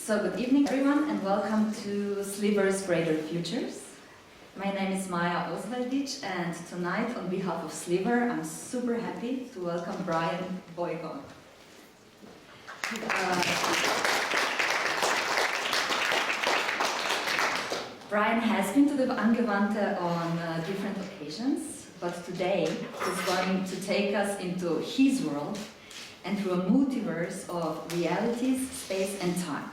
So good evening everyone and welcome to Sliver's Greater Futures. My name is Maja Ozvaldic and tonight on behalf of Sliver I'm super happy to welcome Brian Boigon. Brian has been to the Angewandte on different occasions, but today he's going to take us into his world and through a multiverse of realities, space and time.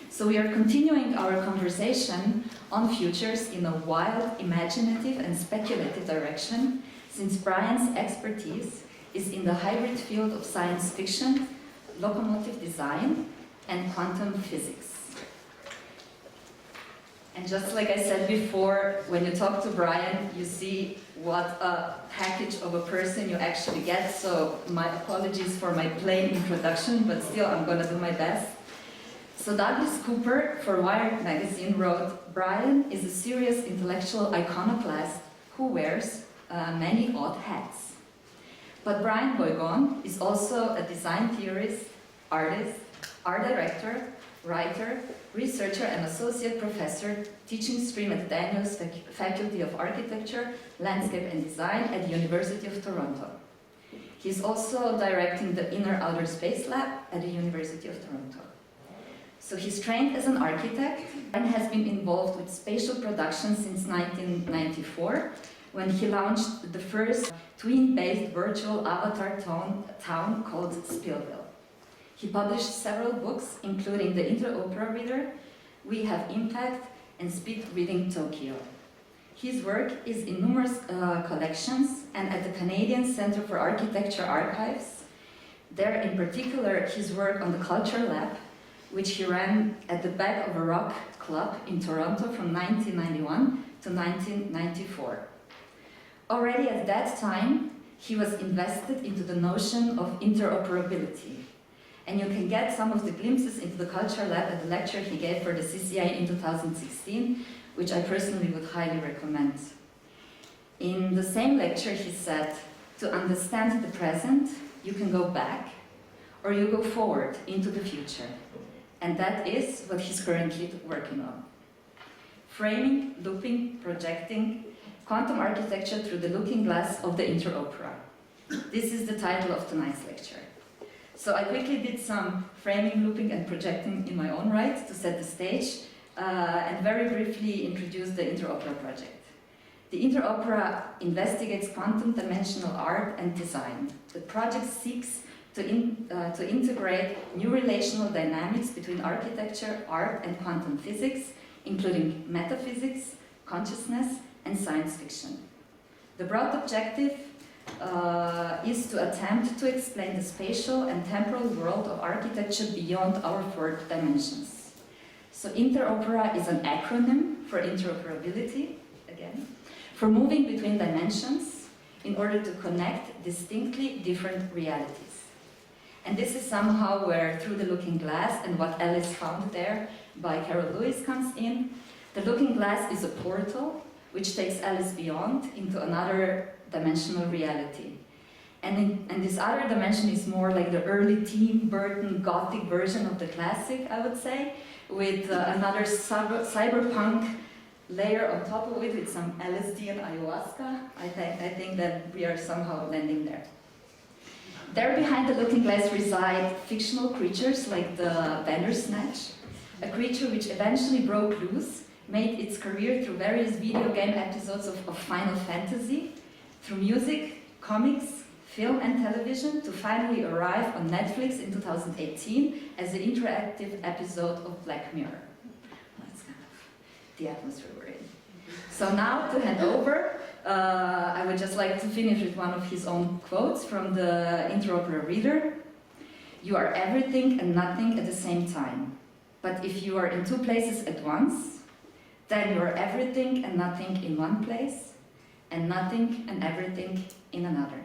So we are continuing our conversation on futures in a wild, imaginative and speculative direction, since Brian's expertise is in the hybrid field of science fiction, locomotive design and quantum physics. And just like I said before, when you talk to Brian, you see what a package of a person you actually get. So my apologies for my plain introduction, but still I'm going to do my best. So Douglas Cooper for Wired magazine wrote, Brian is a serious intellectual iconoclast who wears many odd hats. But Brian Boigon is also a design theorist, artist, art director, writer, researcher and associate professor teaching stream at Daniels Faculty of Architecture, Landscape and Design at the University of Toronto. He is also directing the Inner Outer Space Lab at the University of Toronto. So he's trained as an architect and has been involved with spatial production since 1994 when he launched the first twin-based virtual avatar town called Spillville. He published several books, including the Interopera Reader, We Have Impact, and Speed Reading Tokyo. His work is in numerous collections and at the Canadian Centre for Architecture Archives. There, in particular, his work on the Culture Lab, which he ran at the back of a rock club in Toronto from 1991 to 1994. Already at that time, he was invested into the notion of interoperability. And you can get some of the glimpses into the Culture Lab at the lecture he gave for the CCI in 2016, which I personally would highly recommend. In the same lecture he said, to understand the present, you can go back or you go forward into the future. And that is what he's currently working on. Framing, looping, projecting, quantum architecture through the looking glass of the Interopera. This is the title of tonight's lecture. So I quickly did some framing, looping and projecting in my own right to set the stage and very briefly introduce the Interopera project. The Interopera investigates quantum dimensional art and design. The project seeks to integrate new relational dynamics between architecture, art and quantum physics, including metaphysics, consciousness and science fiction. The broad objective is to attempt to explain the spatial and temporal world of architecture beyond our four dimensions. So Interopera is an acronym for interoperability, again, for moving between dimensions in order to connect distinctly different realities. And this is somehow where Through the Looking Glass and What Alice Found There by Carol Lewis comes in. The Looking Glass is a portal which takes Alice beyond into another dimensional reality. And this other dimension is more like the early Tim Burton Gothic version of the classic, I would say, with another cyberpunk layer on top of it with some LSD and ayahuasca. I think that we are somehow landing there. There behind the Looking Glass reside fictional creatures like the Bandersnatch, a creature which eventually broke loose, made its career through various video game episodes of Final Fantasy, through music, comics, film and television, to finally arrive on Netflix in 2018 as an interactive episode of Black Mirror. That's kind of the atmosphere we're in. So now to hand over, I would just like to finish with one of his own quotes from the Interopera Reader. You are everything and nothing at the same time. But if you are in two places at once, then you are everything and nothing in one place, and nothing and everything in another.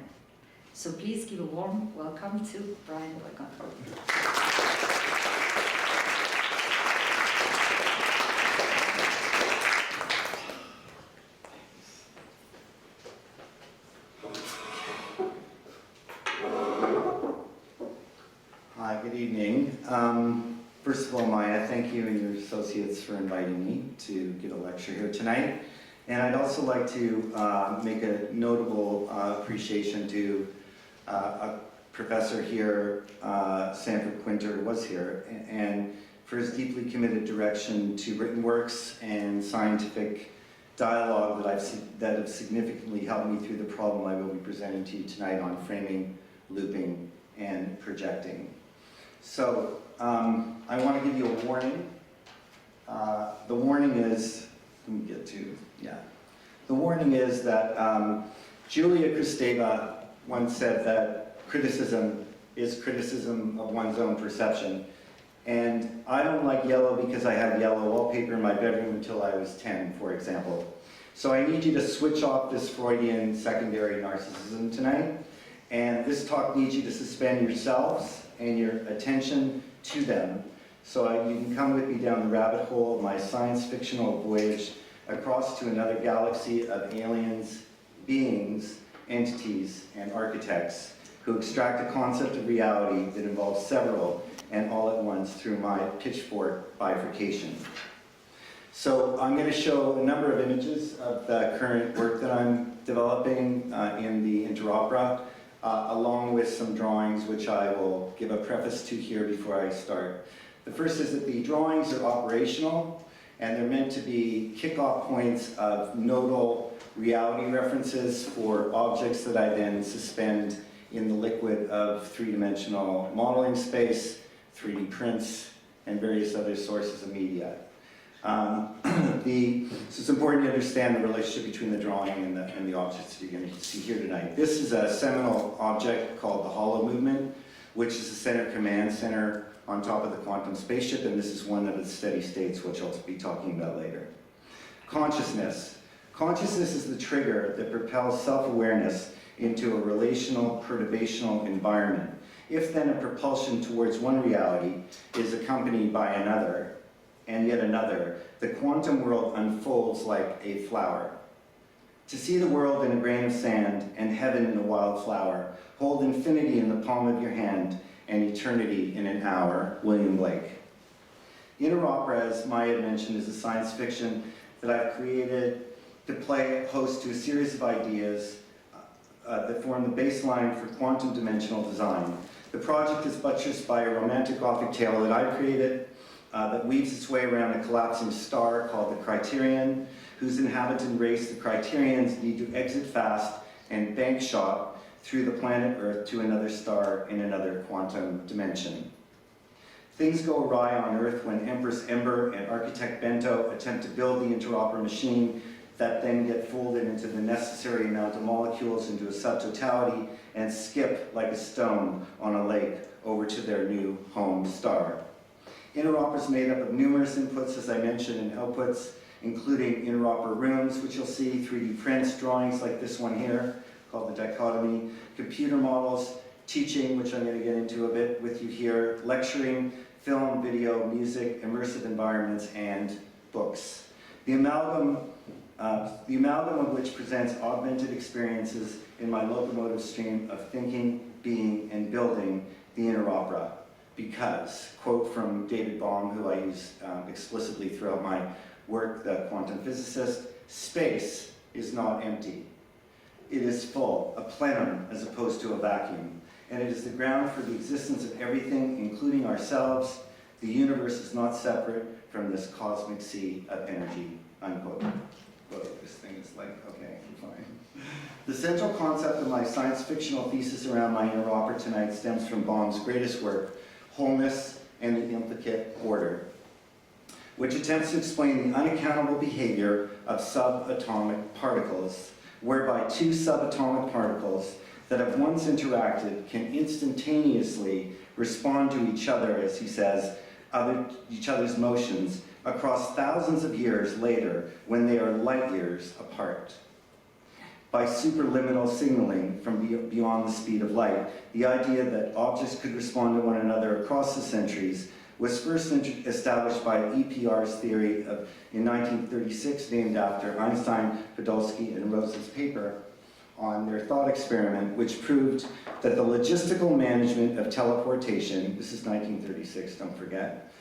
So please give a warm welcome to Brian Boigon. Hi, good evening. First of all, Maja, thank you and your associates for inviting me to give a lecture here tonight. And I'd also like to make a notable appreciation to a professor here, Sanford Quinter, who was here, and for his deeply committed direction to written works and scientific dialogue that have significantly helped me through the problem I will be presenting to you tonight on framing, looping, and projecting. So, I want to give you a warning. The warning is, the warning is that Julia Kristeva once said that criticism is criticism of one's own perception. And I don't like yellow because I had yellow wallpaper in my bedroom until I was 10, for example. So I need you to switch off this Freudian secondary narcissism tonight. And this talk needs you to suspend yourselves and your attention to them. So you can come with me down the rabbit hole of my science fictional voyage across to another galaxy of aliens, beings, entities, and architects who extract a concept of reality that involves several and all at once through my Pitchfork Bifurcation. So I'm going to show a number of images of the current work that I'm developing in the Interopera, along with some drawings which I will give a preface to here before I start. The first is that the drawings are operational, and they're meant to be kickoff points of nodal reality references for objects that I then suspend in the liquid of three-dimensional modeling space, 3D prints, and various other sources of media. So it's important to understand the relationship between the drawing and the objects that you're going to see here tonight. This is a seminal object called the Hollow Movement, which is the center command center on top of the quantum spaceship, and this is one of its steady states, which I'll be talking about later. Consciousness. Consciousness is the trigger that propels self-awareness into a relational, perturbational environment. If then a propulsion towards one reality is accompanied by another, and yet another, the quantum world unfolds like a flower. To see the world in a grain of sand and heaven in a wildflower, hold infinity in the palm of your hand and eternity in an hour. William Blake. Interopera, as Maja had mentioned, is a science fiction that I've created to play host to a series of ideas that form the baseline for quantum dimensional design. The project is buttressed by a romantic Gothic tale that I created that weaves its way around a collapsing star called the Criterion, whose inhabitant race, the Criterions, need to exit fast and bank shot through the planet Earth to another star in another quantum dimension. Things go awry on Earth when Empress Ember and Architect Bento attempt to build the Interopera machine that then get folded into the necessary amount of molecules into a subtotality and skip like a stone on a lake over to their new home star. Interopera is made up of numerous inputs, as I mentioned, and outputs, including Interopera rooms, which you'll see, 3D prints, drawings like this one here, called the dichotomy, computer models, teaching, which I'm going to get into a bit with you here, lecturing, film, video, music, immersive environments, and books. The amalgam of which presents augmented experiences in my locomotive stream of thinking, being, and building the Interopera. Because, quote from David Bohm, who I use explicitly throughout my work, the quantum physicist, space is not empty. It is full, a plenum as opposed to a vacuum. And it is the ground for the existence of everything, including ourselves. The universe is not separate from this cosmic sea of energy, unquote. Whoa, this thing is like, okay, I'm fine. The central concept of my science fictional thesis around my Interopera tonight stems from Bohm's greatest work, Wholeness and the Implicate Order, which attempts to explain the unaccountable behavior of subatomic particles, whereby two subatomic particles that have once interacted can instantaneously respond to each other, as he says, each other's motions across thousands of years later when they are light years apart. By superliminal signaling from beyond the speed of light, the idea that objects could respond to one another across the centuries was first established by EPR's theory in 1936, named after Einstein, Podolsky, and Rose's paper on their thought experiment, which proved that the logistical management of teleportation, this is 1936, don't forget,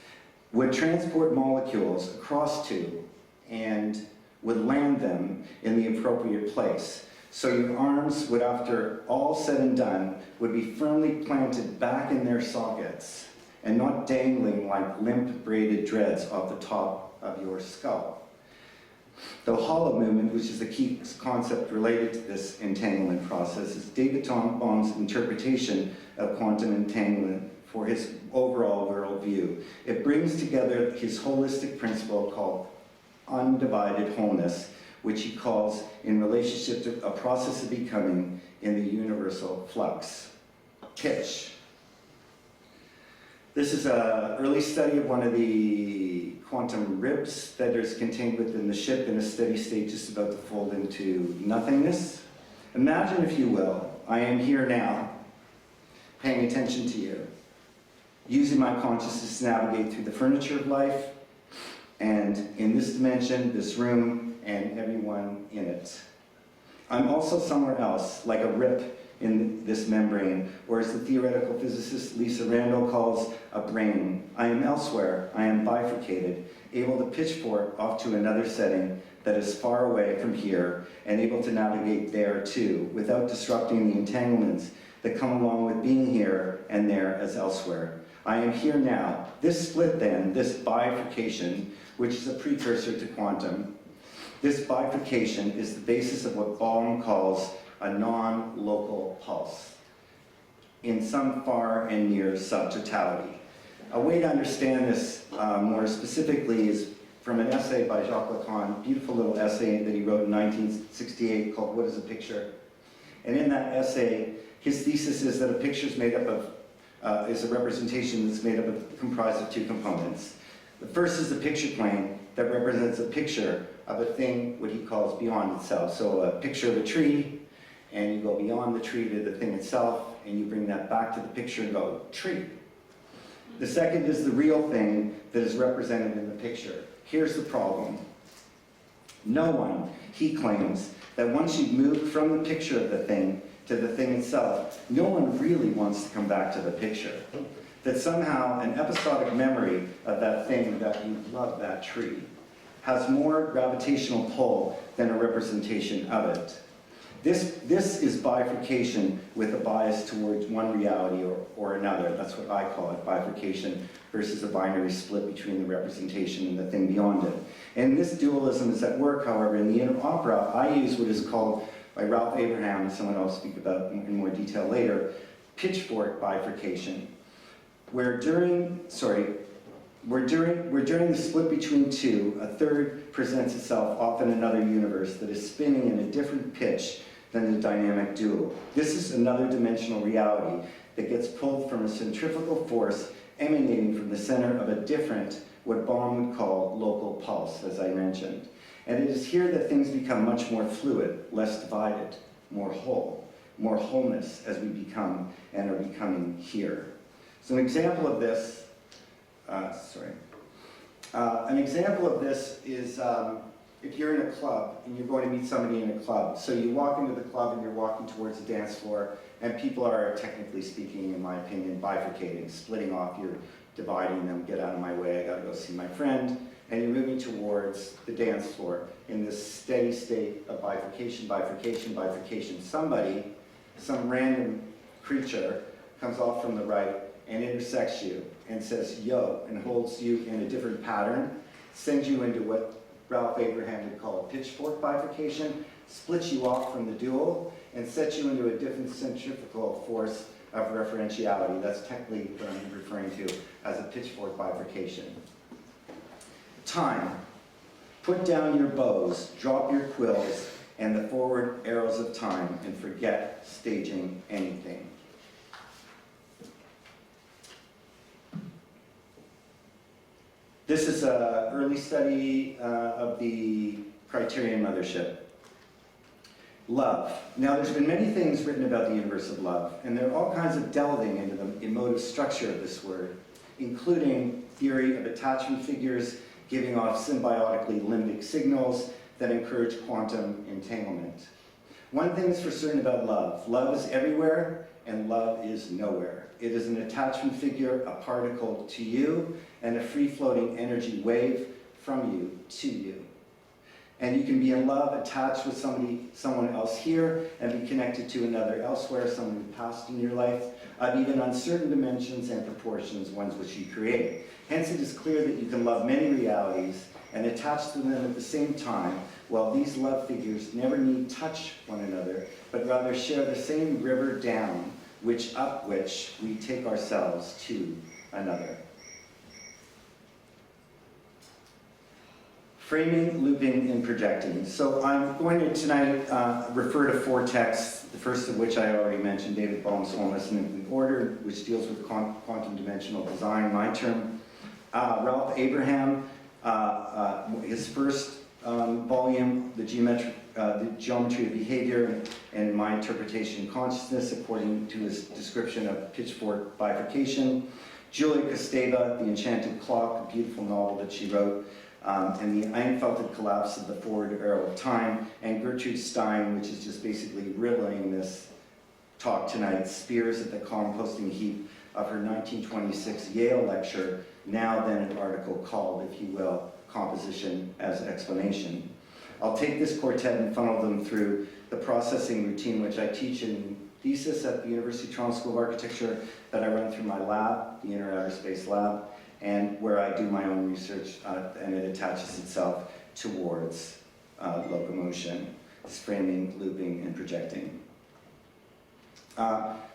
would transport molecules across to and would land them in the appropriate place. So your arms would, after all said and done, would be firmly planted back in their sockets and not dangling like limp braided dreads off the top of your skull. The hollow movement, which is the key concept related to this entanglement process, is David Bohm's interpretation of quantum entanglement for his overall worldview. It brings together his holistic principle called undivided wholeness, which he calls in relationship to a process of becoming in the universal flux. Pitch. This is an early study of one of the quantum ribs that is contained within the ship in a steady state just about to fold into nothingness. Imagine, if you will, I am here now, paying attention to you, using my consciousness to navigate through the furniture of life, and in this dimension, this room, and everyone in it. I'm also somewhere else, like a rip in this membrane, or as the theoretical physicist Lisa Randall calls a brain. I am elsewhere, I am bifurcated, able to pitchfork off to another setting that is far away from here, and able to navigate there too, without disrupting the entanglements that come along with being here and there as elsewhere. I am here now. This split then, this bifurcation, which is a precursor to quantum, this bifurcation is the basis of what Bohm calls a non-local pulse in some far and near subtotality. A way to understand this more specifically is from an essay by Jacques Lacan, beautiful little essay that he wrote in 1968 called What is a Picture? And in that essay, his thesis is that a picture is made up of, is a representation that's made up of, comprised of two components. The first is the picture plane that represents a picture of a thing, what he calls beyond itself. So a picture of a tree, and you go beyond the tree to the thing itself, and you bring that back to the picture and go, tree. The second is the real thing that is represented in the picture. Here's the problem. No one, he claims, that once you've moved from the picture of the thing to the thing itself, no one really wants to come back to the picture. That somehow an episodic memory of that thing, that you love that tree, has more gravitational pull than a representation of it. This is bifurcation with a bias towards one reality or another. That's what I call it, bifurcation versus a binary split between the representation and the thing beyond it. And this dualism is at work, however, in the Interopera. I use what is called, by Ralph Abraham, and someone I'll speak about in more detail later, pitchfork bifurcation, where during the split between two, a third presents itself off in another universe that is spinning in a different pitch than the dynamic dual. This is another dimensional reality that gets pulled from a centrifugal force emanating from the center of a different, what Bohm would call local pulse, as I mentioned. And it is here that things become much more fluid, less divided, more whole, more wholeness as we become and are becoming here. So an example of this, an example of this is if you're in a club and you're going to meet somebody in a club. So you walk into the club and you're walking towards the dance floor, and people are, technically speaking, in my opinion, bifurcating, splitting off. You're dividing them, get out of my way, I gotta go see my friend. And you're moving towards the dance floor in this steady state of bifurcation, bifurcation, bifurcation. Somebody, some random creature, comes off from the right and intersects you and says, yo, and holds you in a different pattern, sends you into what Ralph Abraham would call a pitchfork bifurcation, splits you off from the dual, and sets you into a different centrifugal force of referentiality. That's technically what I'm referring to as a pitchfork bifurcation. Time. Put down your bows, drop your quills, and the forward arrows of time, and forget staging anything. This is an early study of the Criterion Mothership. Love. Now, there's been many things written about the universe of love, and there are all kinds of delving into the emotive structure of this word, including theory of attachment figures giving off symbiotically limbic signals that encourage quantum entanglement. One thing is for certain about love. Love is everywhere and love is nowhere. It is an attachment figure, a particle to you, and a free-floating energy wave from you to you. And you can be in love, attached with someone else here, and be connected to another elsewhere, someone who passed in your life, of even uncertain dimensions and proportions, ones which you create. Hence, it is clear that you can love many realities and attach to them at the same time, while these love figures never need touch one another, but rather share the same river down, up which we take ourselves to another. Framing, looping, and projecting. So I'm going to tonight refer to 4 texts, the first of which I already mentioned, David Bohm's Wholeness in Complete Order, which deals with quantum dimensional design, my term. Ralph Abraham, his first volume, the Geometry of Behavior and My Interpretation of Consciousness, according to his description of Pitchfork Bifurcation. Julia Kristeva, The Enchanted Clock, a beautiful novel that she wrote, and the Angewandte Collapse of the Forward Arrow of Time, and Gertrude Stein, which is just basically riddling this talk tonight, Spears at the composting heap of her 1926 Yale lecture, now then an article called, if you will, Composition as Explanation. I'll take this quartet and funnel them through the processing routine, which I teach in thesis at the University of Toronto School of Architecture, that I run through my lab, the Inner Outer Space Lab, and where I do my own research, and it attaches itself towards locomotion, framing, looping, and projecting.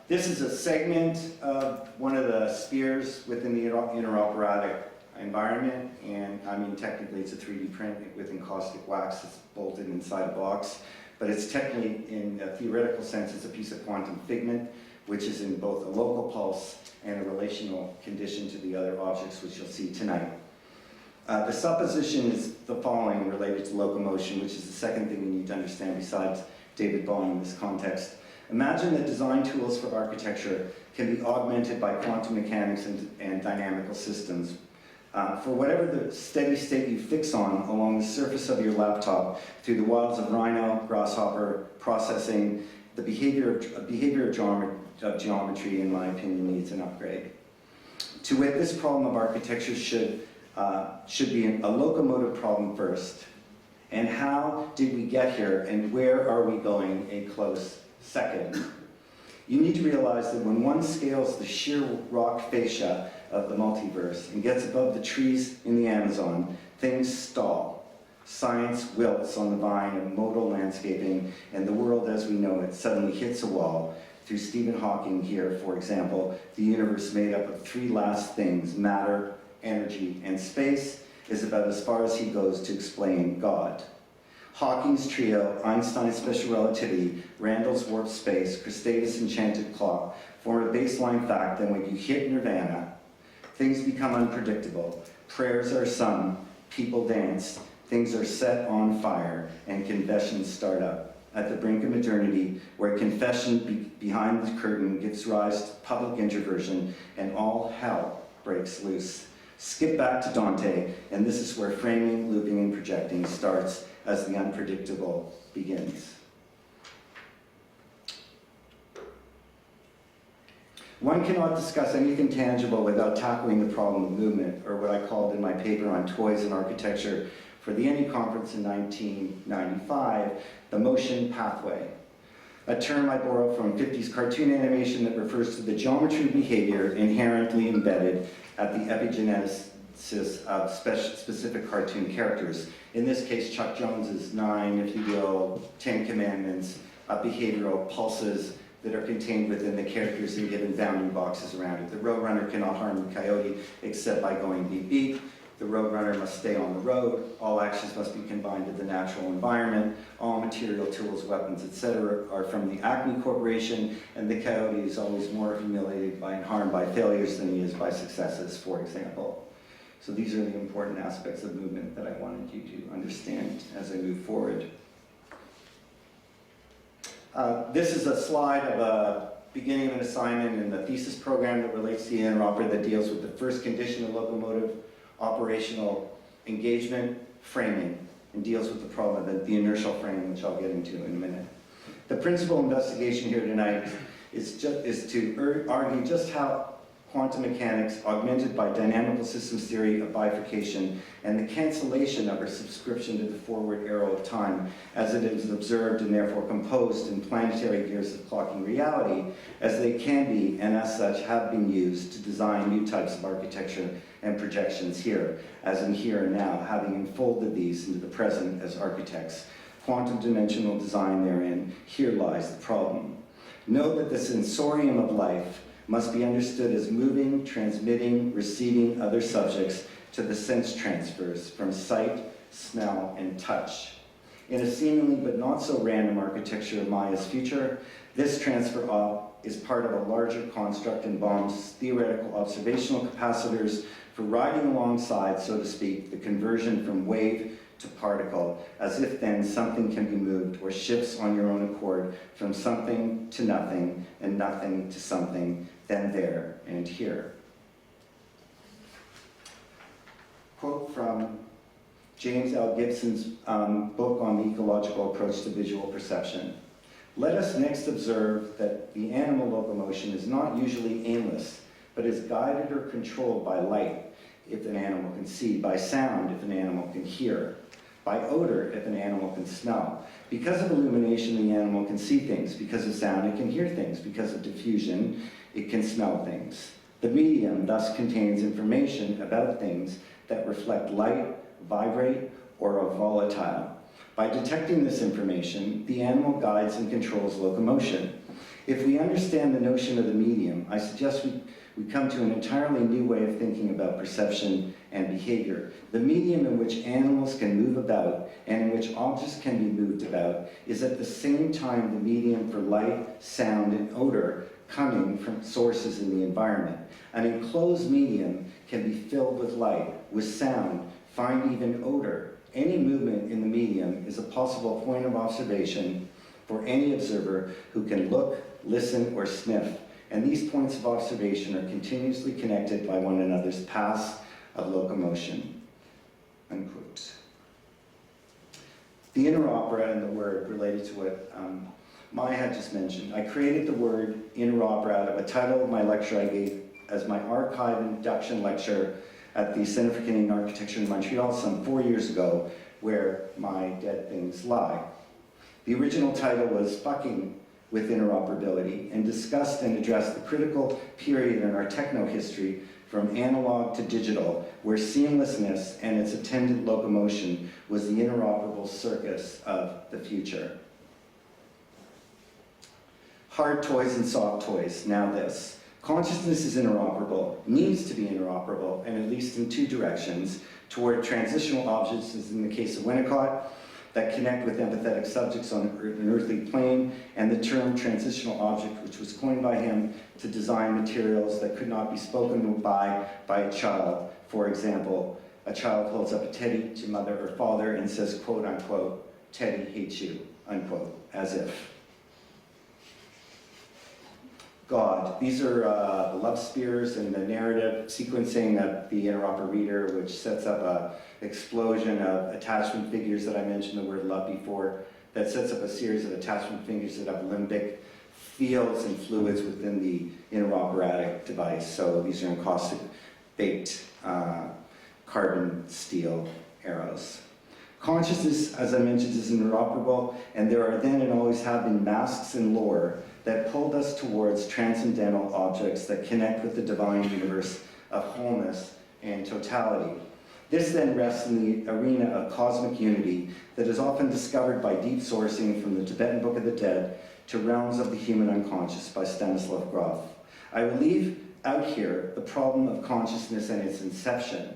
This is a segment of one of the spheres within the interoperatic environment, and I mean technically it's a 3D print with encaustic wax that's bolted inside a box, but it's technically, in a theoretical sense, it's a piece of quantum figment, which is in both a local pulse and a relational condition to the other objects, which you'll see tonight. The supposition is the following related to locomotion, which is the second thing we need to understand besides David Bohm in this context. Imagine that design tools for architecture can be augmented by quantum mechanics and dynamical systems. For whatever the steady state you fix on along the surface of your laptop, through the wilds of Rhino, Grasshopper, processing, the behavior of geometry, in my opinion, needs an upgrade. To wit, this problem of architecture should be a locomotive problem first. And how did we get here, and where are we going a close second? You need to realize that when one scales the sheer rock fascia of the multiverse and gets above the trees in the Amazon, things stall. Science wilts on the vine of modal landscaping, and the world as we know it suddenly hits a wall. Through Stephen Hawking here, for example, the universe made up of 3 last things, matter, energy, and space, is about as far as he goes to explain God. Hawking's trio, Einstein's special relativity, Randall's warped space, Kristeva's enchanted clock, form a baseline fact that when you hit nirvana, things become unpredictable. Prayers are sung, people dance, things are set on fire, and confessions start up. At the brink of modernity, where confession behind the curtain gives rise to public introversion, and all hell breaks loose. Skip back to Dante, and this is where framing, looping, and projecting starts as the unpredictable begins. One cannot discuss anything tangible without tackling the problem of movement, or what I called in my paper on toys and architecture for the NE conference in 1995, the motion pathway. A term I borrowed from 50s cartoon animation that refers to the geometry of behavior inherently embedded at the epigenesis of specific cartoon characters. In this case, Chuck Jones's 9, if you will, 10 commandments, behavioral pulses that are contained within the characters and given bounding boxes around it. The roadrunner cannot harm the coyote except by going beep beep. The roadrunner must stay on the road. All actions must be combined with the natural environment. All material, tools, weapons, etc. are from the Acme Corporation, and the coyote is always more humiliated and harmed by failures than he is by successes, for example. So these are the important aspects of movement that I wanted you to understand as I move forward. This is a slide of a beginning of an assignment in the thesis program that relates to the interopera that deals with the first condition of locomotive operational engagement, framing, and deals with the problem of the inertial frame, which I'll get into in a minute. The principal investigation here tonight is to argue just how quantum mechanics, augmented by dynamical systems theory of bifurcation, and the cancellation of our subscription to the forward arrow of time, as it is observed and therefore composed in planetary gears of clocking reality, as they can be, and as such have been used to design new types of architecture and projections here, as in here and now, having unfolded these into the present as architects. Quantum dimensional design therein, here lies the problem. Know that the sensorium of life must be understood as moving, transmitting, receiving other subjects to the sense transfers from sight, smell, and touch. In a seemingly but not so random architecture of Maya's future, this transfer is part of a larger construct and involves theoretical observational capacitors for riding alongside, so to speak, the conversion from wave to particle, as if then something can be moved or shifts on your own accord from something to nothing and nothing to something, then there and here. Quote from James L. Gibson's book on the ecological approach to visual perception. Let us next observe that the animal locomotion is not usually aimless, but is guided or controlled by light, if an animal can see, by sound, if an animal can hear, by odor, if an animal can smell. Because of illumination, the animal can see things. Because of sound, it can hear things. Because of diffusion, it can smell things. The medium thus contains information about things that reflect light, vibrate, or are volatile. By detecting this information, the animal guides and controls locomotion. If we understand the notion of the medium, I suggest we come to an entirely new way of thinking about perception and behavior. The medium in which animals can move about and in which objects can be moved about is at the same time the medium for light, sound, and odor coming from sources in the environment. An enclosed medium can be filled with light, with sound, find even odor. Any movement in the medium is a possible point of observation for any observer who can look, listen, or sniff. And these points of observation are continuously connected by one another's paths of locomotion. Unquote. The interopera and the word related to what Maja had just mentioned. I created the word interopera out of a title of my lecture I gave as my archive induction lecture at the Center for Canadian Architecture in Montreal some 4 years ago, where my dead things lie. The original title was Fucking with Interoperability, and discussed and addressed the critical period in our techno-history from analog to digital, where seamlessness and its attendant locomotion was the interoperable circus of the future. Hard toys and soft toys, now this. Consciousness is interoperable, needs to be interoperable, and at least in two directions, toward transitional objects, as in the case of Winnicott, that connect with empathetic subjects on an earthly plane, and the term transitional object, which was coined by him to design materials that could not be spoken by a child. For example, a child holds up a teddy to mother or father and says, quote unquote, "Teddy hates you," unquote, as if. God. These are the love spheres and the narrative sequencing of the Interopera Reader, which sets up an explosion of attachment figures that I mentioned the word love before, that sets up a series of attachment figures that have limbic fields and fluids within the interoperatic device. So these are encaustic baked carbon steel arrows. Consciousness, as I mentioned, is interoperable, and there are then and always have been masks and lore that pulled us towards transcendental objects that connect with the divine universe of wholeness and totality. This then rests in the arena of cosmic unity that is often discovered by deep sourcing from the Tibetan Book of the Dead to Realms of the Human Unconscious by Stanislav Grof. I will leave out here the problem of consciousness and its inception,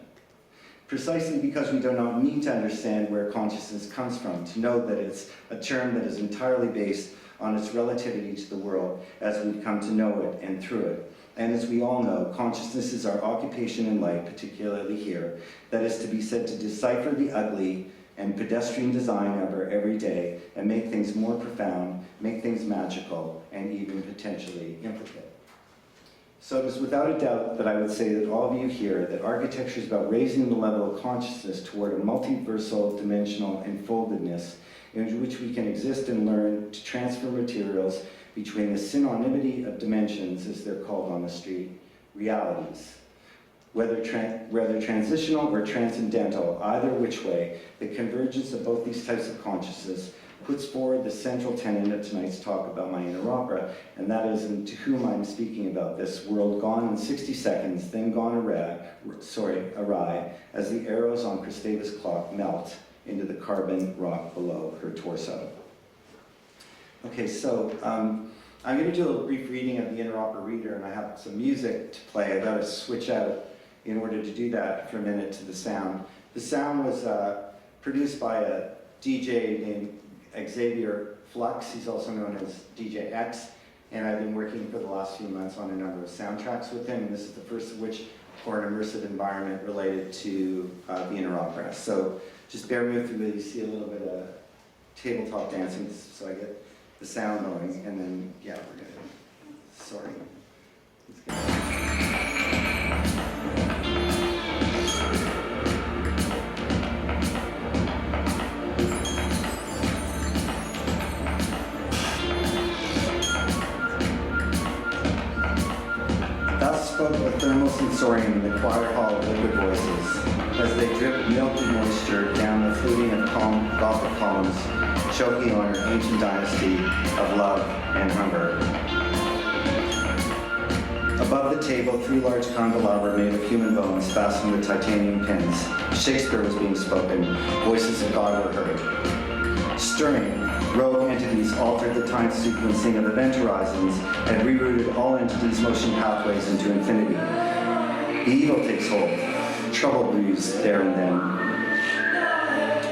precisely because we do not need to understand where consciousness comes from to know that it's a term that is entirely based on its relativity to the world as we've come to know it and through it. And as we all know, consciousness is our occupation in life, particularly here, that is to be said to decipher the ugly and pedestrian design of our everyday and make things more profound, make things magical, and even potentially intricate. So it is without a doubt that I would say that all of you here, that architecture is about raising the level of consciousness toward a multiversal, dimensional enfoldedness in which we can exist and learn to transfer materials between the synonymity of dimensions, as they're called on the street, realities. Whether transitional or transcendental, either which way, the convergence of both these types of consciousness puts forward the central tenet of tonight's talk about my inner opera, and that is to whom I'm speaking about, this world gone in 60 seconds, then gone awry, as the arrows on Kristeva's clock melt into the carbon rock below her torso. Okay, so I'm going to do a little brief reading of the Interopera Reader, and I have some music to play. I got to switch out in order to do that for a minute to the sound. The sound was produced by a DJ named Xavier Flux. He's also known as DJ X, and I've been working for the last few months on a number of soundtracks with him, and this is the first of which for an immersive environment related to the inner opera. So just bear with me, you see a little bit of tabletop dancing, so I get the sound going, and then, yeah, we're gonna, sorry. Let's get Thus spoke the thermosensorium in the choir hall of liquid voices, as they dripped milky moisture down the fluting of Gothic columns, choking on her ancient dynasty of love and hunger. Above the table, 3 large candelabra made of human bones fastened with titanium pins. Shakespeare was being spoken, voices of God were heard. Stirring, rogue entities altered the time sequencing of event horizons and rerouted all entities' motion pathways into infinity. The evil takes hold, trouble brews there and then.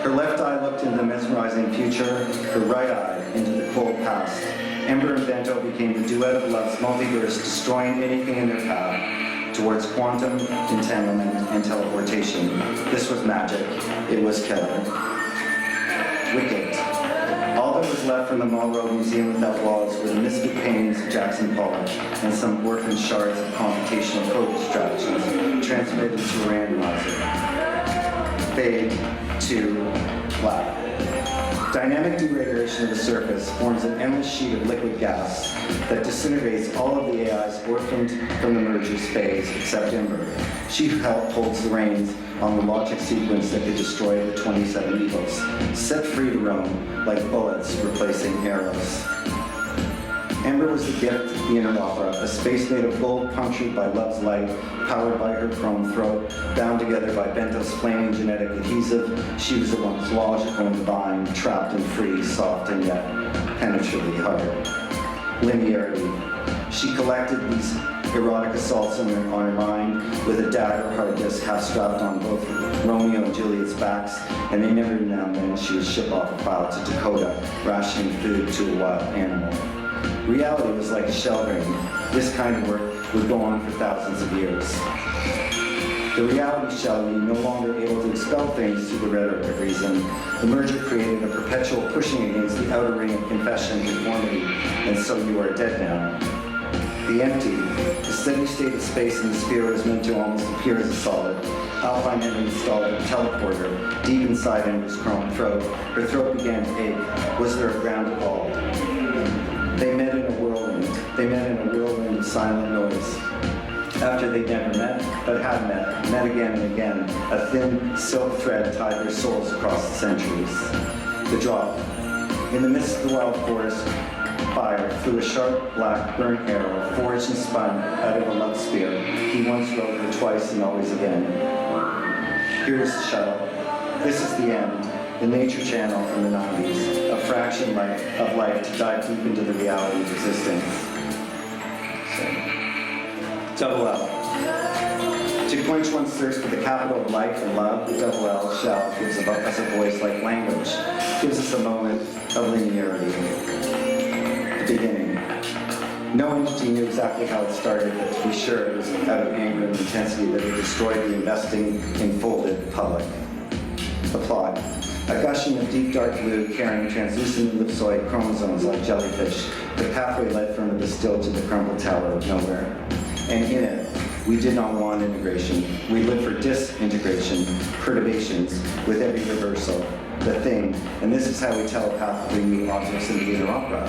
Her left eye looked into the mesmerizing future, her right eye into the cold past. Ember and Bento became the duet of love's multiverse, destroying anything in their path towards quantum entanglement and teleportation. This was magic. It was Keller. Wicked. All that was left from the Marlborough Museum without walls were the mystic paintings of Jackson Pollock and some orphan shards of computational code strategies transmitted to a randomizer. Fade to black. Dynamic deregulation of the surface forms an endless sheet of liquid gas that disintegrates all of the AIs orphaned from the merger's phase except Ember. She holds the reins on the logic sequence that could destroy the 27 evils, set free to roam like bullets replacing arrows. Ember was the gift of the inner opera, a space made of gold punctured by love's light, powered by her chrome throat, bound together by Bento's flaming genetic adhesive. She was the once logical and divine, trapped and free, soft and yet penetrably hard. Linearity. She collected these erotic assaults on her mind with a dagger hard disk half strapped on both Romeo and Juliet's backs, and they never now and then she would ship off a file to Dakota, rationing food to a wild animal. Reality was like a shell ring. This kind of work would go on for thousands of years. The reality shell being no longer able to expel things through the rhetoric of reason, the merger created a perpetual pushing against the outer ring of confession and conformity, and so you are dead now. The empty, the steady state of space in the sphere was meant to almost appear as a solid. Alpine had installed a teleporter deep inside Ember's chrome throat. Her throat began to ache. Was there a ground evolved? They met in a whirlwind. They met in a whirlwind of silent noise. After they'd never met, but had met again and again, a thin silk thread tied their souls across the centuries. The drop. In the midst of the wild forest, fire flew a sharp, black, burnt arrow, forged and spun out of a love spear. He once wrote her twice and always again. Here's the shuttle. This is the end. The nature channel from the 90s. A fraction of life to dive deep into the reality of existence. So, double L. To quench one's thirst for the capital of life and love, the double L shell gives us a voice like language. Gives us a moment of linearity. Beginning. No entity knew exactly how it started, but to be sure it was out of anger and intensity that it destroyed the investing, enfolded public. The plot. A gushing of deep dark blue carrying translucent ellipsoid chromosomes like jellyfish, the pathway led from the distilled to the crumbled tower of nowhere. And in it, we did not want integration. We lived for disintegration, perturbations, with every reversal, the thing, and this is how we telepathically move objects into the inner opera.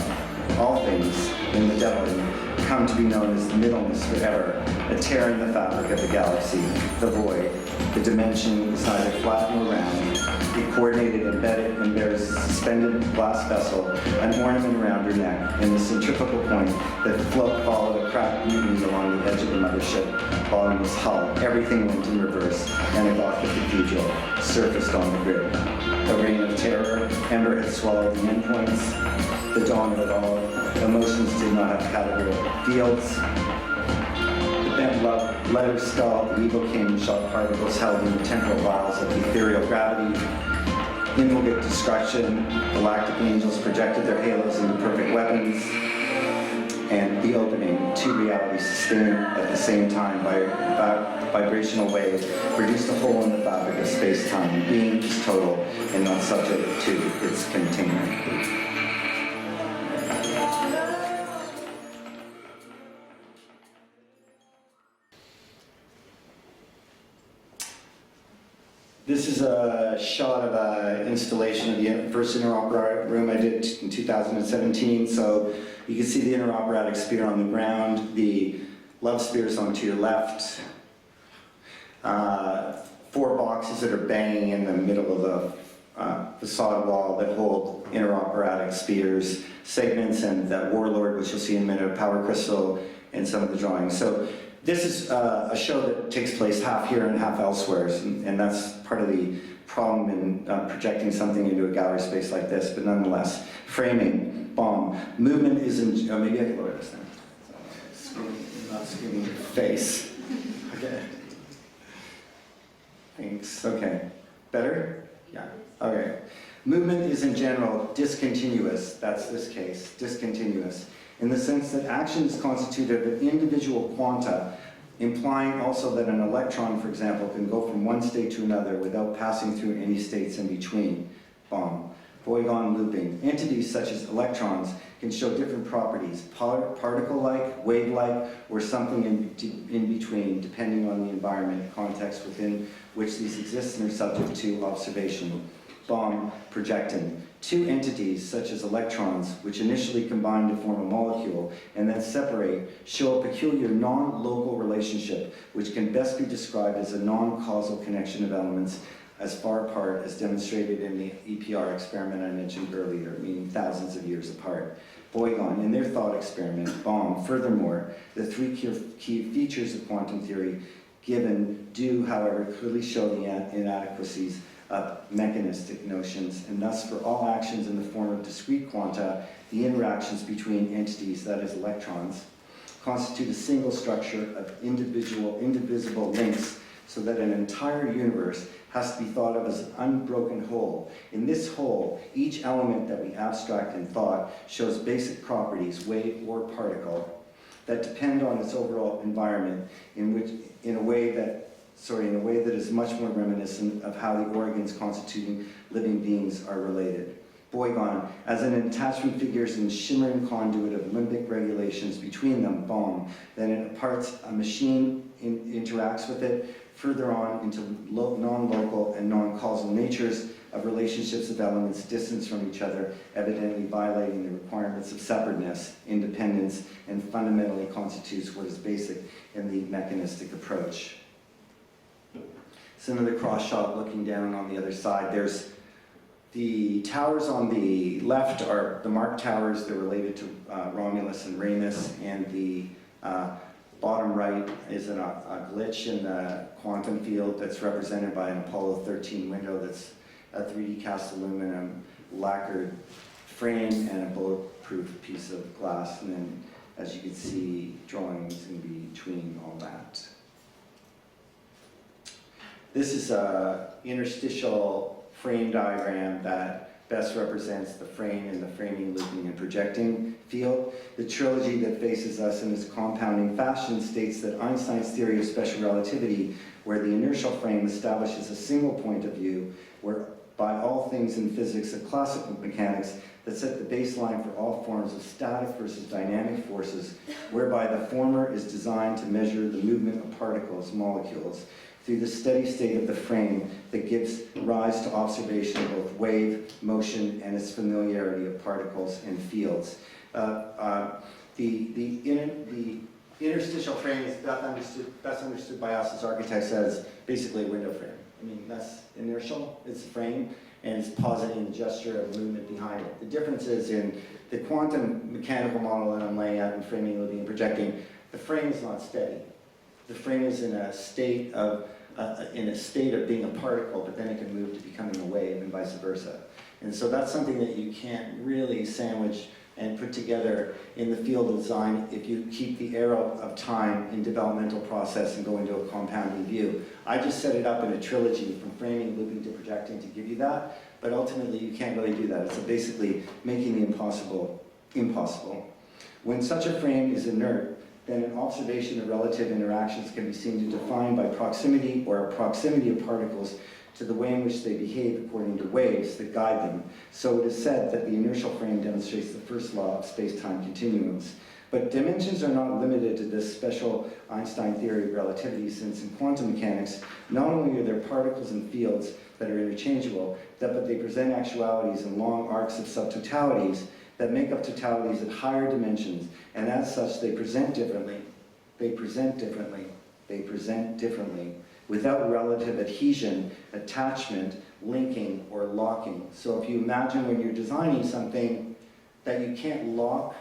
all things in the doubling come to be known as the middleness forever, a tear in the fabric of the galaxy, the void. The dimension is neither flat nor round. It coordinated, embedded, and bears a suspended glass vessel, an ornament around her neck, and the centrifugal point that followed a cracked mutiny along the edge of the mothership, following its hull. Everything went in reverse, and a Gothic cathedral surfaced on the grid. A reign of terror, Ember had swallowed the endpoints, the dawn of it all. Emotions did not have categorical fields. The bent letter skull, the evil king, shot particles held in the temporal vials of ethereal gravity. Involute destruction, galactic angels projected their halos into perfect weapons. And the opening, two realities sustained at the same time by a vibrational wave, produced a hole in the fabric of space-time. Being is total and not subject to its containment. This is a shot of an installation of the first Interopera room I did in 2017. So you can see the interoperatic sphere on the ground, the love spheres on to your left, 4 boxes that are banging in the middle of the facade wall that hold interoperatic spheres, segments, and that warlord, which you'll see in a minute, a power crystal, and some of the drawings. So this is a show that takes place half here and half elsewhere, and that's part of the problem in projecting something into a gallery space like this, but nonetheless, framing, bomb. Movement isn't, oh, maybe I can lower this then. Not screaming your face. Okay. Thanks, okay. Better? Yeah, okay. Movement is in general discontinuous, that's this case, discontinuous, in the sense that action is constituted of individual quanta, implying also that an electron, for example, can go from one state to another without passing through any states in between. Bomb. Boigon looping. Entities such as electrons can show different properties, particle-like, wave-like, or something in between, depending on the environment, context within which these exist and are subject to observation. Bomb. Projecting. 2 entities, such as electrons, which initially combine to form a molecule and then separate, show a peculiar non-local relationship, which can best be described as a non-causal connection of elements as far apart as demonstrated in the EPR experiment I mentioned earlier, meaning thousands of years apart. Boigon, in their thought experiment, Bohm, furthermore, the 3 key features of quantum theory given do, however, clearly show the inadequacies of mechanistic notions, and thus for all actions in the form of discrete quanta, the interactions between entities, that is electrons, constitute a single structure of indivisible links, so that an entire universe has to be thought of as an unbroken whole. In this whole, each element that we abstract in thought shows basic properties, wave or particle, that depend on its overall environment in a way that is much more reminiscent of how the organs constituting living beings are related. Boigon, as an attachment figures in shimmering conduit of limbic regulations between them, Bohm, then it imparts a machine interacts with it, further on into non-local and non-causal natures of relationships of elements distanced from each other, evidently violating the requirements of separateness, independence, and fundamentally constitutes what is basic in the mechanistic approach. So another cross shot looking down on the other side. There's the towers on the left are the Mark towers. They're related to Romulus and Remus, and the bottom right is a glitch in the quantum field that's represented by an Apollo 13 window that's a 3D cast aluminum lacquered frame and a bulletproof piece of glass, and then, as you can see, drawings in between all that. This is an interstitial frame diagram that best represents the frame in the framing, looping, and projecting field. The trilogy that faces us in its compounding fashion states that Einstein's theory of special relativity, where the inertial frame establishes a single point of view, whereby all things in physics of classical mechanics that set the baseline for all forms of static versus dynamic forces, whereby the former is designed to measure the movement of particles, molecules, through the steady state of the frame that gives rise to observation of both wave, motion, and its familiarity of particles and fields. The interstitial frame is best understood by us as architects as basically a window frame. I mean, that's inertial, it's a frame, and it's positing the gesture of movement behind it. The difference is in the quantum mechanical model that I'm laying out in framing, looping, and projecting, the frame is not steady. The frame is in a state of being a particle, but then it can move to becoming a wave and vice versa. And so that's something that you can't really sandwich and put together in the field of design if you keep the arrow of time in developmental process and go into a compounding view. I just set it up in a trilogy from framing, looping, to projecting to give you that, but ultimately you can't really do that. It's basically making the impossible impossible. When such a frame is inert, then an observation of relative interactions can be seen to define by proximity or a proximity of particles to the way in which they behave according to waves that guide them. So it is said that the inertial frame demonstrates the first law of space-time continuums. But dimensions are not limited to this special Einstein theory of relativity, since in quantum mechanics, not only are there particles and fields that are interchangeable, but they present actualities in long arcs of subtotalities that make up totalities at higher dimensions, and as such they present differently, without relative adhesion, attachment, linking, or locking. So if you imagine when you're designing something that you can't lock,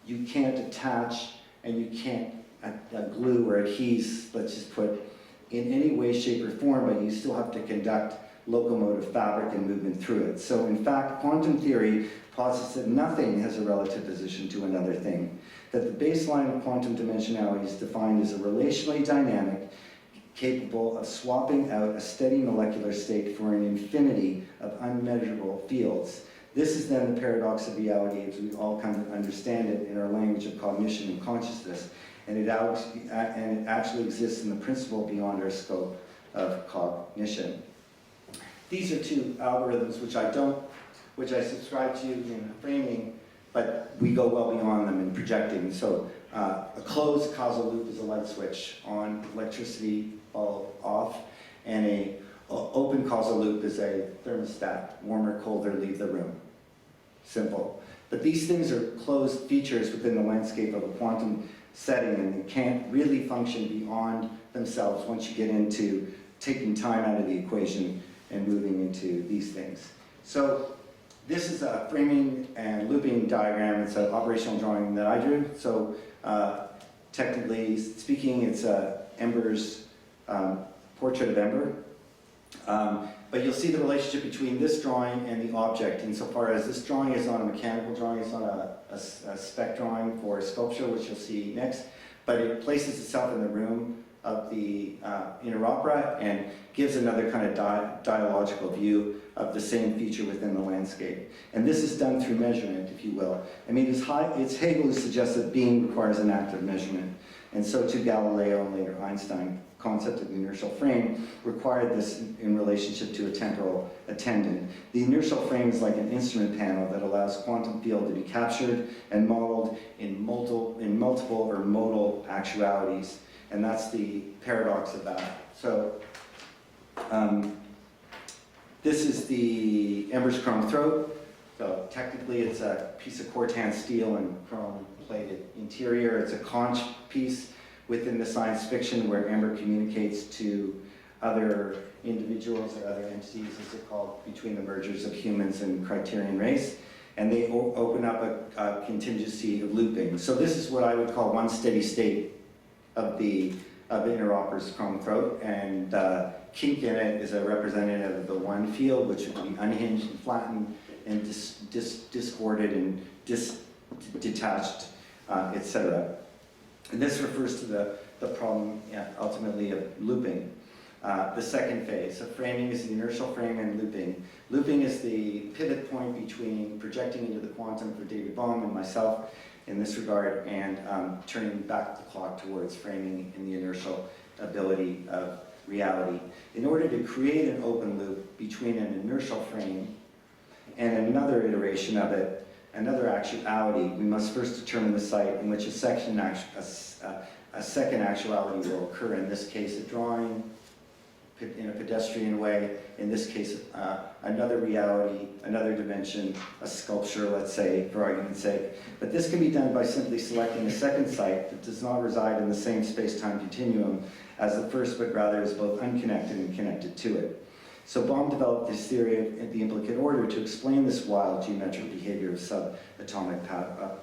you can't attach, and you can't glue or adhese, let's just put, in any way, shape, or form, but you still have to conduct locomotive fabric and movement through it. So in fact, quantum theory posits that nothing has a relative position to another thing, that the baseline of quantum dimensionality is defined as a relationally dynamic, capable of swapping out a steady molecular state for an infinity of unmeasurable fields. This is then the paradox of reality as we all kind of understand it in our language of cognition and consciousness, and it actually exists in the principle beyond our scope of cognition. These are two algorithms which I subscribe to in framing, but we go well beyond them in projecting. So a closed causal loop is a light switch on, electricity bulb off, and a open causal loop is a thermostat, warmer, colder, leave the room. Simple. But these things are closed features within the landscape of a quantum setting, and they can't really function beyond themselves once you get into taking time out of the equation and moving into these things. So this is a framing and looping diagram. It's an operational drawing that I drew. So technically speaking, it's Ember's portrait of Ember. But you'll see the relationship between this drawing and the object, insofar as this drawing is not a mechanical drawing, it's not a spec drawing for sculpture, which you'll see next, but it places itself in the room of the Interopera and gives another kind of dialogical view of the same feature within the landscape. And this is done through measurement, if you will. I mean, it's Hegel who suggests that being requires an act of measurement. And so too Galileo and later Einstein concept of the inertial frame required this in relationship to a temporal attendant. The inertial frame is like an instrument panel that allows quantum field to be captured and modeled in multiple or modal actualities. And that's the paradox of that. So this is the Ember's chrome throat. So technically it's a piece of Cortan steel and chrome plated interior. It's a conch piece within the science fiction where Ember communicates to other individuals or other entities, as they're called, between the mergers of humans and Criterion race. And they open up a contingency of looping. So this is what I would call one steady state of the Interopera's chrome throat, and kink in it is a representative of the one field, which would be unhinged and flattened and discorded and detached, etc. And this refers to the problem, ultimately, of looping. The second phase. So framing is the inertial frame and looping. Looping is the pivot point between projecting into the quantum for David Bohm and myself in this regard, and turning back the clock towards framing in the inertial ability of reality. In order to create an open loop between an inertial frame and another iteration of it, another actuality, we must first determine the site in which a second actuality will occur. In this case, a drawing, in a pedestrian way, in this case, another reality, another dimension, a sculpture, let's say, for argument's sake. But this can be done by simply selecting a second site that does not reside in the same space-time continuum as the first, but rather is both unconnected and connected to it. So Bohm developed this theory of the implicate order to explain this wild geometric behavior of subatomic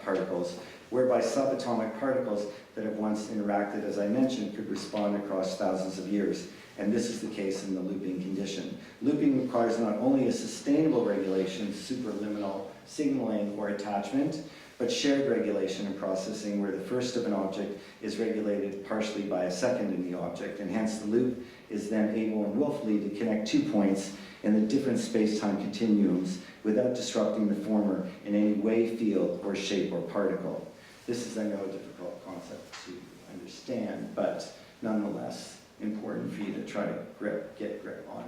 particles, whereby subatomic particles that have once interacted, as I mentioned, could respond across thousands of years. And this is the case in the looping condition. Looping requires not only a sustainable regulation, superliminal signaling or attachment, but shared regulation and processing where the first of an object is regulated partially by a second in the object, and hence the loop is then able and willfully to connect 2 points in the different space-time continuums without disrupting the former in any wave, field, or shape or particle. This is, I know, a difficult concept to understand, but nonetheless important for you to try to get a grip on.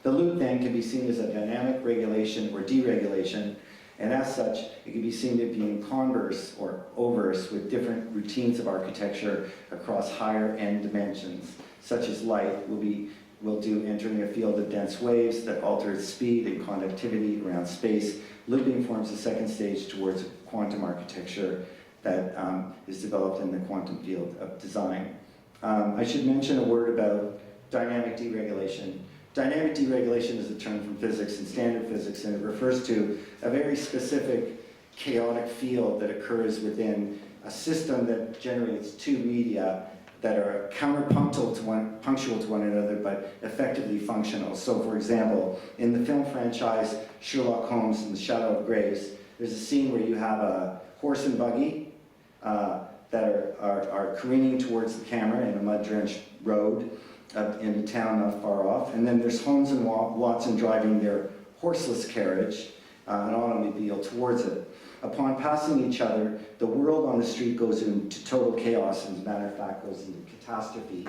The loop then can be seen as a dynamic regulation or deregulation, and as such, it can be seen to be in converse or obverse with different routines of architecture across higher end dimensions, such as light will do entering a field of dense waves that alter its speed and conductivity around space. Looping forms a second stage towards quantum architecture that is developed in the quantum field of design. I should mention a word about dynamic deregulation. Dynamic deregulation is a term from physics and standard physics, and it refers to a very specific chaotic field that occurs within a system that generates 2 media that are counterpunctual to one another, but effectively functional. So for example, in the film franchise Sherlock Holmes and the Shadow of Grace, there's a scene where you have a horse and buggy that are careening towards the camera in a mud-drenched road in a town not far off. And then there's Holmes and Watson driving their horseless carriage, an automobile, towards it. Upon passing each other, the world on the street goes into total chaos, and as a matter of fact goes into catastrophe.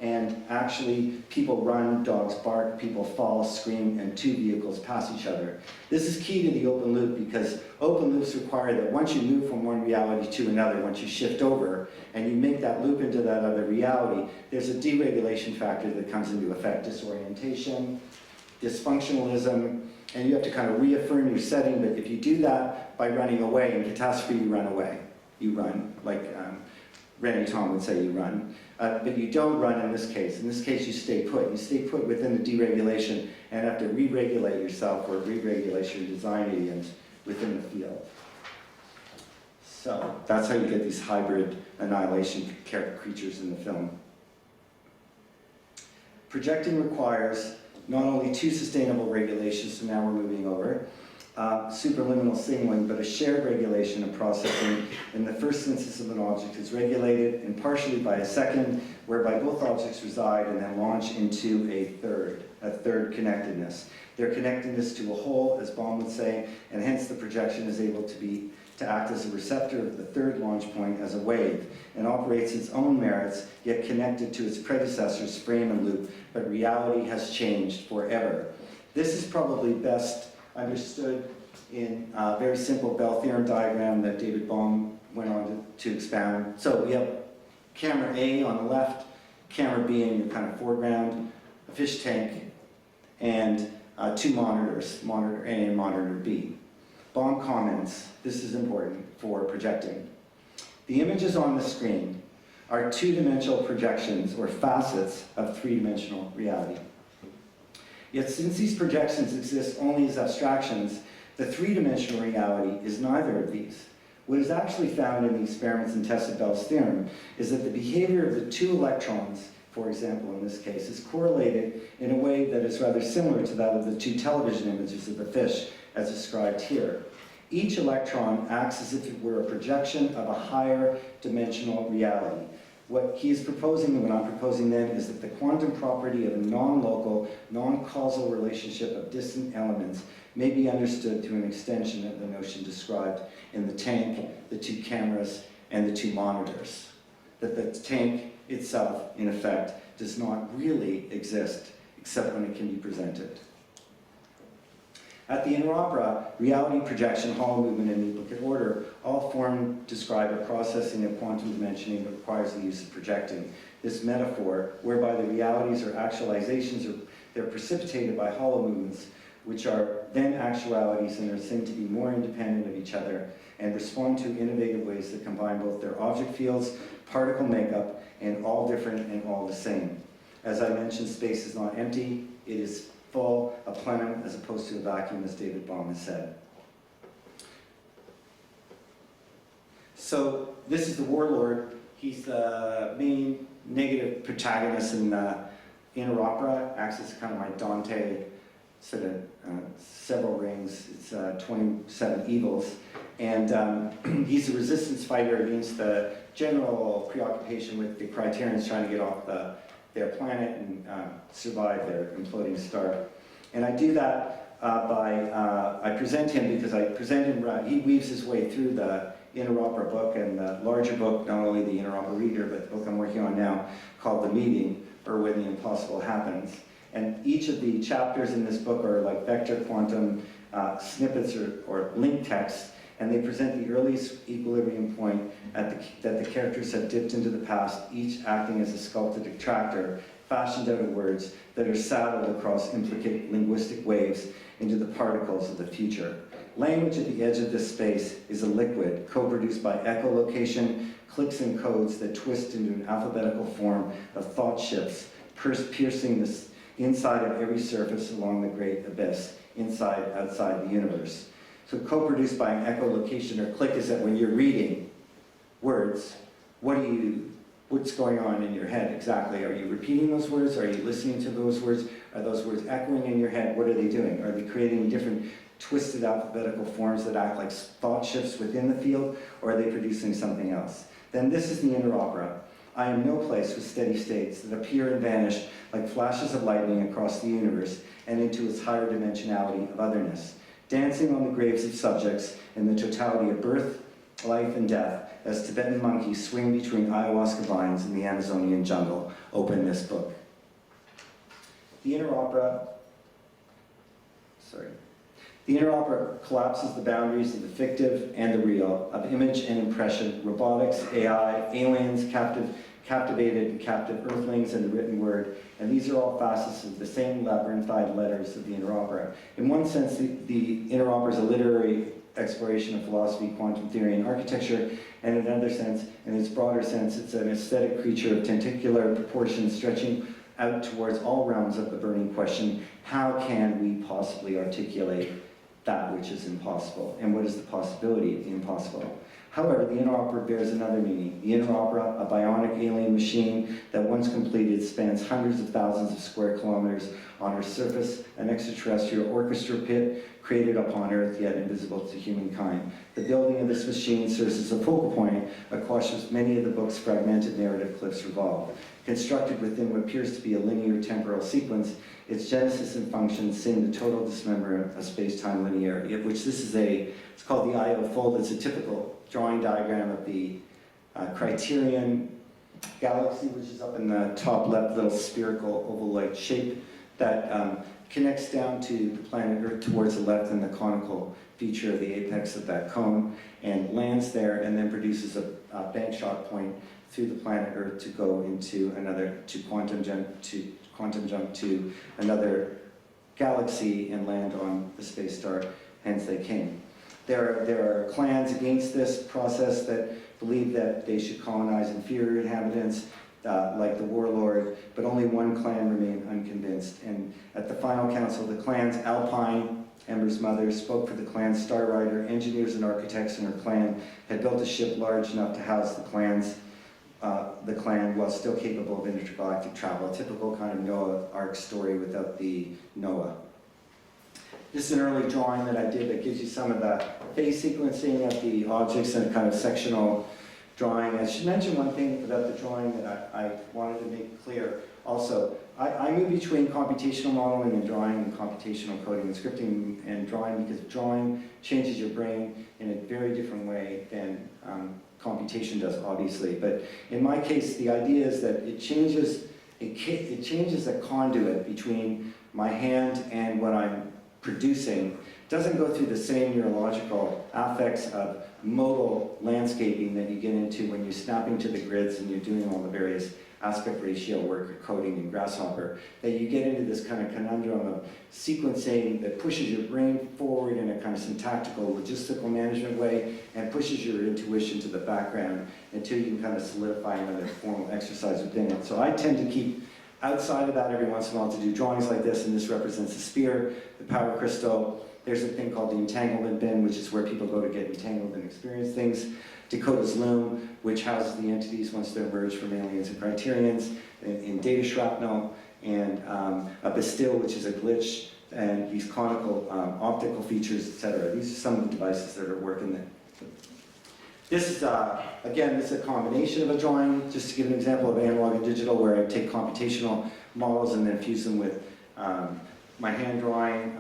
And actually, people run, dogs bark, people fall, scream, and 2 vehicles pass each other. This is key to the open loop because open loops require that once you move from one reality to another, once you shift over, and you make that loop into that other reality, there's a deregulation factor that comes into effect, disorientation, dysfunctionalism, and you have to kind of reaffirm your setting, but if you do that by running away, in catastrophe you run away. You run, like René Tom would say you run. But you don't run in this case. In this case, you stay put. You stay put within the deregulation and have to re-regulate yourself or re-regulate your design agent within the field. So that's how you get these hybrid annihilation creatures in the film. Projecting requires not only 2 sustainable regulations, so now we're moving over, superliminal signaling, but a shared regulation and processing in the first instance of an object is regulated and partially by a second, whereby both objects reside and then launch into a third connectedness. Their connectedness to a whole, as Bohm would say, and hence the projection is able to act as a receptor of the third launch point as a wave and operates its own merits, yet connected to its predecessor's frame and loop, but reality has changed forever. This is probably best understood in a very simple Bell theorem diagram that David Bohm went on to expound. So we have camera A on the left, camera B in your kind of foreground, a fish tank, and 2 monitors, monitor A and monitor B. Bohm comments, this is important for projecting. The images on the screen are 2-dimensional projections or facets of 3-dimensional reality. Yet since these projections exist only as abstractions, the 3-dimensional reality is neither of these. What is actually found in the experiments and tests of Bell's theorem is that the behavior of the 2 electrons, for example in this case, is correlated in a way that is rather similar to that of the 2 television images of the fish as described here. Each electron acts as if it were a projection of a higher dimensional reality. What he is proposing and what I'm proposing then is that the quantum property of a non-local, non-causal relationship of distant elements may be understood through an extension of the notion described in the tank, the 2 cameras, and the 2 monitors. That the tank itself, in effect, does not really exist except when it can be presented. At the Interopera, reality, projection, hollow movement, and duplicate order all describe a processing of quantum dimensioning that requires the use of projecting. This metaphor, whereby the realities or actualizations they're precipitated by hollow movements, which are then actualities and are seen to be more independent of each other and respond to innovative ways that combine both their object fields, particle makeup, and all different and all the same. As I mentioned, space is not empty, it is full, a plenum, as opposed to a vacuum, as David Bohm has said. So this is the warlord. He's the main negative protagonist in Interopera, acts as kind of my Dante, sort of several rings, it's 27 evils. And he's a resistance fighter against the general preoccupation with the Criterions trying to get off their planet and survive their imploding star. And I do that I present him because I present him, he weaves his way through the Interopera book and the larger book, not only the Interopera Reader, but the book I'm working on now called The Meeting, or When the Impossible Happens. And each of the chapters in this book are like vector quantum snippets or link text, and they present the earliest equilibrium point that the characters have dipped into the past, each acting as a sculpted attractor, fashioned out of words that are saddled across implicate linguistic waves into the particles of the future. Language at the edge of this space is a liquid, co-produced by echolocation, clicks and codes that twist into an alphabetical form of thought shifts, piercing the inside of every surface along the great abyss, inside, outside the universe. So co-produced by an echolocation or click is that when you're reading words, what's going on in your head exactly? Are you repeating those words? Are you listening to those words? Are those words echoing in your head? What are they doing? Are they creating different twisted alphabetical forms that act like thought shifts within the field, or are they producing something else? Then this is the Interopera. I am no place with steady states that appear and vanish like flashes of lightning across the universe and into its higher dimensionality of otherness, dancing on the graves of subjects in the totality of birth, life, and death, as Tibetan monkeys swing between ayahuasca vines in the Amazonian jungle. Open this book. The Interopera collapses the boundaries of the fictive and the real, of image and impression, robotics, AI, aliens, captivated and captive earthlings, and the written word. And these are all facets of the same labyrinthine letters of the Interopera. In one sense, the Interopera is a literary exploration of philosophy, quantum theory, and architecture, and in another sense, in its broader sense, it's an aesthetic creature of tentacular proportions stretching out towards all realms of the burning question: how can we possibly articulate that which is impossible? And what is the possibility of the impossible? However, the Interopera bears another meaning. The Interopera, a bionic alien machine that once completed spans hundreds of thousands of square kilometers on her surface, an extraterrestrial orchestra pit created upon Earth yet invisible to humankind. The building of this machine serves as a focal point across which many of the book's fragmented narrative cliffs revolve. Constructed within what appears to be a linear temporal sequence, its genesis and functions sing the total dismemberment of space-time linearity, of which this is it's called the IO fold. It's a typical drawing diagram of the Criterion galaxy, which is up in the top left, little spherical oval-like shape that connects down to the planet Earth towards the left in the conical feature of the apex of that cone, and lands there and then produces a bank shot point through the planet Earth to go into quantum jump to another galaxy and land on the space star, hence they came. There are clans against this process that believe that they should colonize inferior inhabitants, like the warlord, but only one clan remained unconvinced. And at the final council, the clans Alpine, Ember's mother, spoke for the clan Star Rider. Engineers and architects in her clan had built a ship large enough to house the clan while still capable of intergalactic travel. A typical kind of Noah Ark story without the Noah. This is an early drawing that I did that gives you some of the phase sequencing of the objects and a kind of sectional drawing. I should mention one thing about the drawing that I wanted to make clear also. I move between computational modeling and drawing, and computational coding and scripting and drawing, because drawing changes your brain in a very different way than computation does, obviously. But in my case, the idea is that it changes a conduit between my hand and what I'm producing doesn't go through the same neurological affects of modal landscaping that you get into when you're snapping to the grids and you're doing all the various aspect ratio work or coding in Grasshopper, that you get into this kind of conundrum of sequencing that pushes your brain forward in a kind of syntactical, logistical management way and pushes your intuition to the background until you can kind of solidify another formal exercise within it. So I tend to keep outside of that every once in a while to do drawings like this, and this represents a sphere, the power crystal. There's a thing called the entanglement bin, which is where people go to get entangled and experience things. Dakota's loom, which houses the entities once they're merged from aliens and criterions, in data shrapnel, and a Bastille, which is a glitch, and these conical optical features, etc. These are some of the devices that are working there. This is, again, this is a combination of a drawing, just to give an example of analog and digital, where I take computational models and then fuse them with my hand drawing.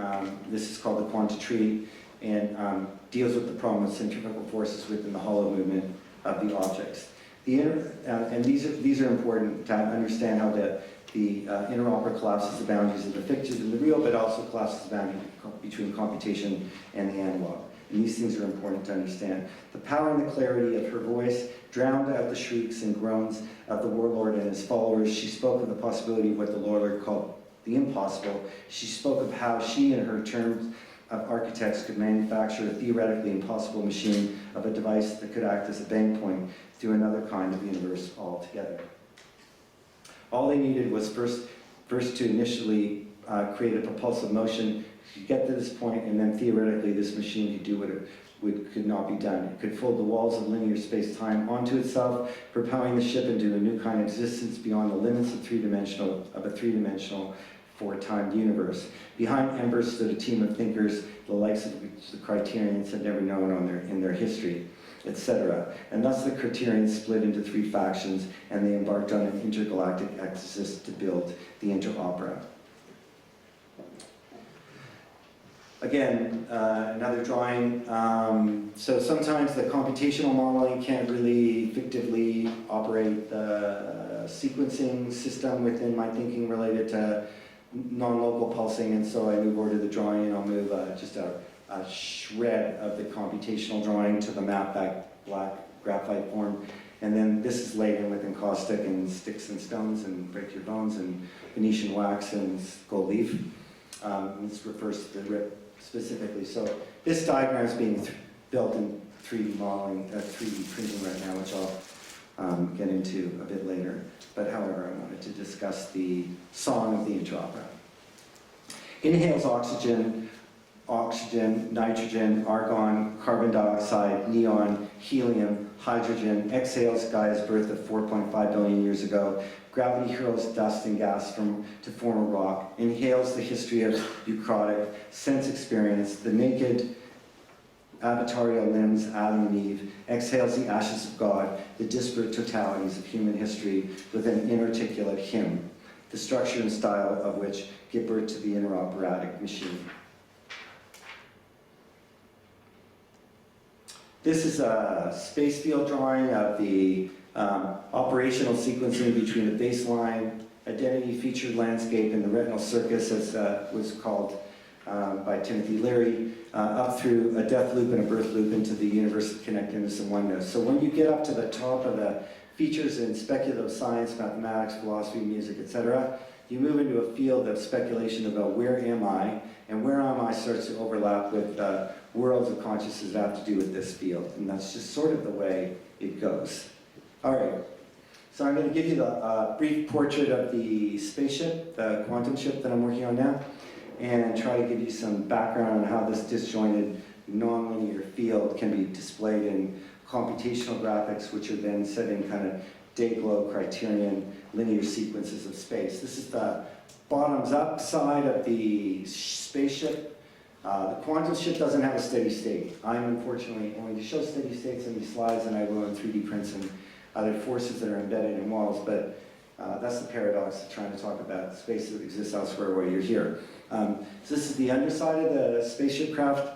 This is called the quanta tree, and deals with the problem of centrifugal forces within the hollow movement of the objects. And these are important to understand how the interopera collapses the boundaries of the fictive and the real, but also collapses the boundary between computation and the analog. And these things are important to understand. The power and the clarity of her voice drowned out the shrieks and groans of the warlord and his followers. She spoke of the possibility of what the warlord called the impossible. She spoke of how she, in her terms of architects, could manufacture a theoretically impossible machine of a device that could act as a bang point through another kind of universe altogether. All they needed was first to initially create a propulsive motion, get to this point, and then theoretically this machine could do what could not be done. It could fold the walls of linear space-time onto itself, propelling the ship into a new kind of existence beyond the limits of a three-dimensional four-timed universe. Behind Ember stood a team of thinkers, the likes of which the Criterions had never known in their history, etc. And thus the Criterions split into three factions, and they embarked on an intergalactic exercise to build the Interopera. Again, another drawing. So sometimes the computational modeling can't really fictively operate the sequencing system within my thinking related to non-local pulsing, and so I move over to the drawing, and I'll move just a shred of the computational drawing to the map back black graphite form. And then this is laid in with encaustic and sticks and stones and break your bones and Venetian wax and gold leaf. This refers to the rip specifically. So this diagram is being built in 3D modeling, 3D printing right now, which I'll get into a bit later. But however, I wanted to discuss the song of the Interopera. Inhales oxygen, nitrogen, argon, carbon dioxide, neon, helium, hydrogen, exhales Gaia's birth of 4.5 billion years ago. Gravity hurls dust and gas to form a rock, inhales the history of eukaryotic sense experience, the naked avatarial limbs, Adam and Eve, exhales the ashes of God, the disparate totalities of human history with an inarticulate hymn, the structure and style of which give birth to the interoperatic machine. This is a space field drawing of the operational sequencing between the baseline identity featured landscape and the retinal circus, as was called by Timothy Leary, up through a death loop and a birth loop into the universe of connectedness and oneness. So when you get up to the top of the features in speculative science, mathematics, philosophy, music, etc., you move into a field of speculation about where am I, and where am I starts to overlap with worlds of consciousness that have to do with this field. And that's just sort of the way it goes. All right, so I'm going to give you the brief portrait of the spaceship, the quantum ship that I'm working on now, and try to give you some background on how this disjointed nonlinear field can be displayed in computational graphics, which are then set in kind of day-glow criterion linear sequences of space. This is the bottoms-up side of the spaceship. The quantum ship doesn't have a steady state. I'm unfortunately going to show steady states in these slides, and I will in 3D prints and other forces that are embedded in walls, but that's the paradox of trying to talk about space that exists elsewhere while you're here. So this is the underside of the spaceship craft,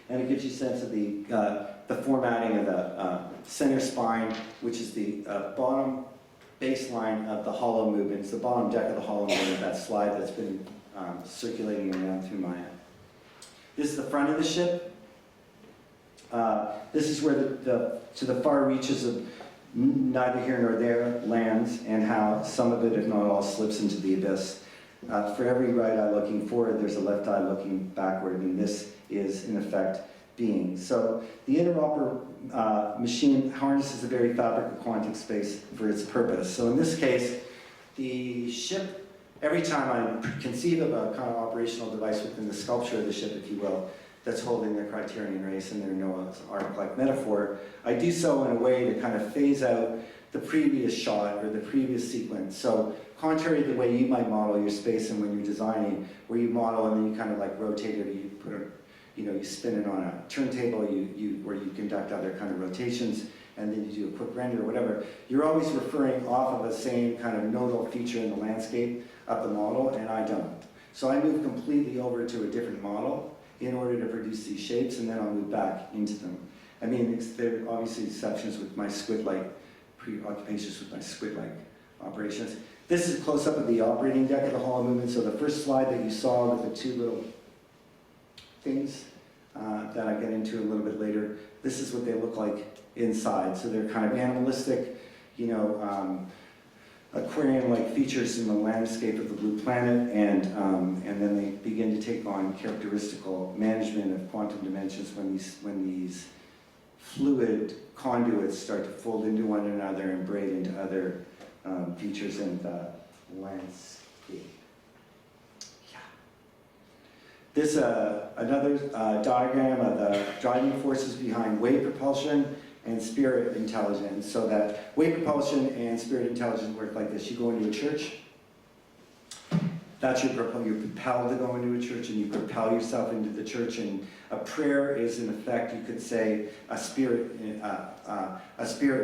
and it gives you a sense of the formatting of the center spine, which is the bottom baseline of the hollow movement. It's the bottom deck of the hollow movement, that slide that's been circulating around through Maja. This is the front of the ship. This is where to the far reaches of neither here nor there lands, and how some of it, if not all, slips into the abyss. For every right eye looking forward, there's a left eye looking backward, and this is, in effect, being. So the Interopera machine harnesses the very fabric of quantum space for its purpose. So in this case, the ship, every time I conceive of a kind of operational device within the sculpture of the ship, if you will, that's holding the criterion race and their Noah's Ark-like metaphor, I do so in a way to kind of phase out the previous shot or the previous sequence. So contrary to the way you might model your space and when you're designing, where you model and then you kind of like rotate it, or you put it, you spin it on a turntable, or you conduct other kind of rotations, and then you do a quick render or whatever, you're always referring off of the same kind of nodal feature in the landscape of the model, and I don't. So I move completely over to a different model in order to produce these shapes, and then I'll move back into them. I mean, there are obviously exceptions with my squid-like preoccupations with my squid-like operations. This is a close-up of the operating deck of the Hall of Movement. So the first slide that you saw with the two little things that I get into a little bit later, this is what they look like inside. So they're kind of animalistic, aquarium-like features in the landscape of the blue planet, and then they begin to take on characteristical management of quantum dimensions when these fluid conduits start to fold into one another and braid into other features in the landscape. Yeah. This another diagram of the driving forces behind wave propulsion and spirit intelligence. So that wave propulsion and spirit intelligence work like this. You go into a church, that's you're propelled to go into a church, and you propel yourself into the church, and a prayer is, in effect, you could say, a spirit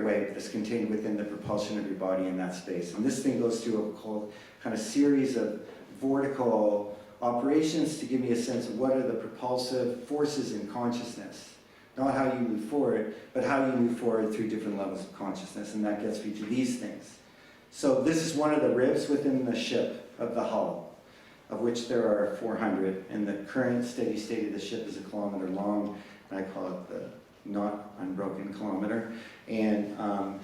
wave that's contained within the propulsion of your body in that space. And this thing goes through a whole kind of series of vortical operations to give me a sense of what are the propulsive forces in consciousness. Not how you move forward, but how you move forward through different levels of consciousness, and that gets me to these things. So this is one of the ribs within the ship of the hull, of which there are 400, and the current steady state of the ship is 1 kilometer long, and I call it the not unbroken kilometer. And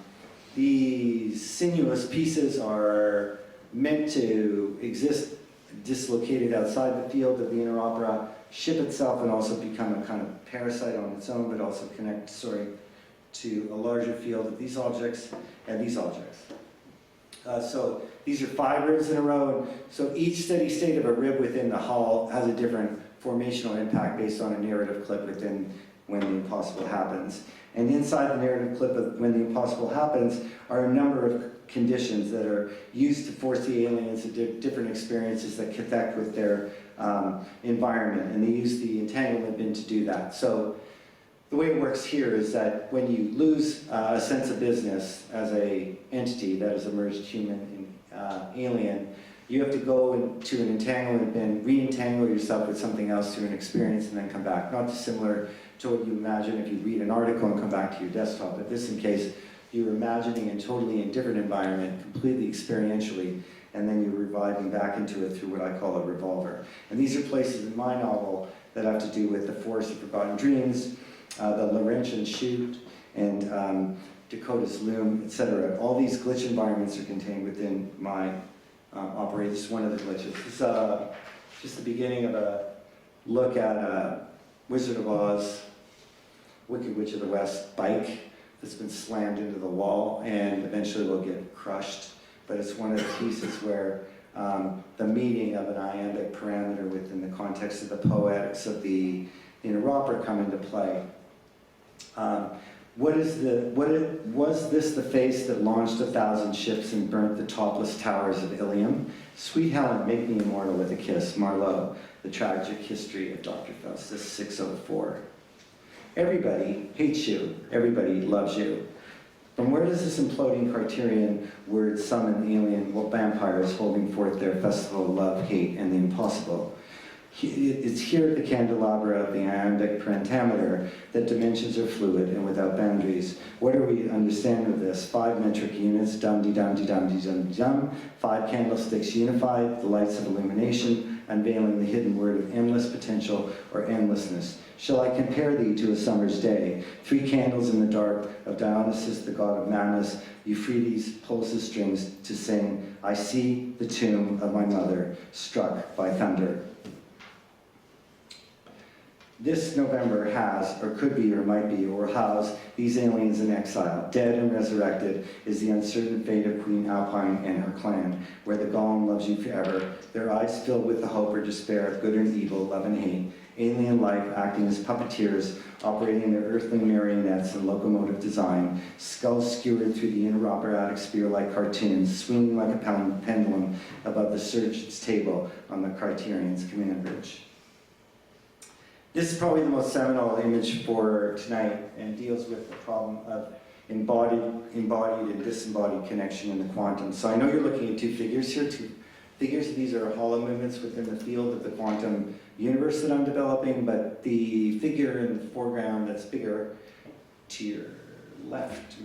these sinuous pieces are meant to exist dislocated outside the field of the Interopera ship itself, and also become a kind of parasite on its own, but also connect, to a larger field of these objects and these objects. So these are 5 ribs in a row. So each steady state of a rib within the hull has a different formational impact based on a narrative clip within When the Impossible Happens. And inside the narrative clip of When the Impossible Happens are a number of conditions that are used to force the aliens to different experiences that connect with their environment, and they use the entanglement bin to do that. So the way it works here is that when you lose a sense of business as an entity that has emerged human and alien, you have to go into an entanglement bin, re-entangle yourself with something else through an experience, and then come back. Not dissimilar to what you imagine if you read an article and come back to your desktop. But this, in case, you're imagining a totally different environment, completely experientially, and then you're reviving back into it through what I call a revolver. And these are places in my novel that have to do with the Forest of Forgotten Dreams, the Laurentian Chute, and Dakota's Loom, etc. All these glitch environments are contained within my operation. This is one of the glitches. This is just the beginning of a look at Wizard of Oz, Wicked Witch of the West bike that's been slammed into the wall and eventually will get crushed. But it's one of the pieces where the meeting of an iambic parameter within the context of the poetics of the Interopera come into play. Was this the face that launched 1,000 ships and burnt the topless towers of Ilium? Sweet Helen, make me immortal with a kiss. Marlowe, The Tragic History of Dr. Faustus, 604. Everybody hates you. Everybody loves you. From where does this imploding criterion word summon alien vampires holding forth their festival of love, hate, and the impossible? It's here at the candelabra of the iambic pentameter that dimensions are fluid and without boundaries. What do we understand of this? 5 metric units, dum-de-dum-de-dum-de-dum-de-dum, 5 candlesticks unified, the lights of illumination, unveiling the hidden word of endless potential or endlessness. Shall I compare thee to a summer's day? 3 candles in the dark of Dionysus, the god of madness. Euphrates pulls the strings to sing, I see the tomb of my mother struck by thunder. This November has, or could be, or might be, or house these aliens in exile. Dead and resurrected is the uncertain fate of Queen Alpine and her clan, where the golem loves you forever, their eyes filled with the hope or despair of good and evil, love and hate, alien life acting as puppeteers, operating their earthly marionettes and locomotive design, skulls skewered through the interoperatic spear-like cartoons, swinging like a pendulum above the surgeon's table on the Criterion's command bridge. This is probably the most seminal image for tonight and deals with the problem of embodied and disembodied connection in the quantum. So I know you're looking at 2 figures here, 2 figures. These are hollow movements within the field of the quantum universe that I'm developing, but the figure in the foreground that's bigger to your left,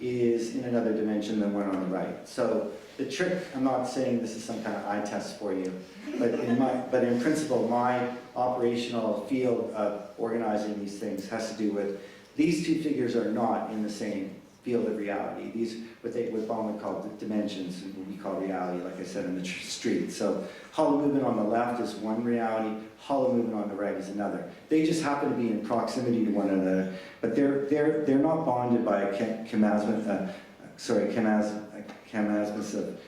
is in another dimension than one on the right. So the trick, I'm not saying this is some kind of eye test for you, but in principle, my operational field of organizing these things has to do with these 2 figures are not in the same field of reality. These, what Bohm would call the dimensions, and what we call reality, like I said, in the street. So hollow movement on the left is one reality, hollow movement on the right is another. They just happen to be in proximity to one another, but they're not bonded by a chiasmus of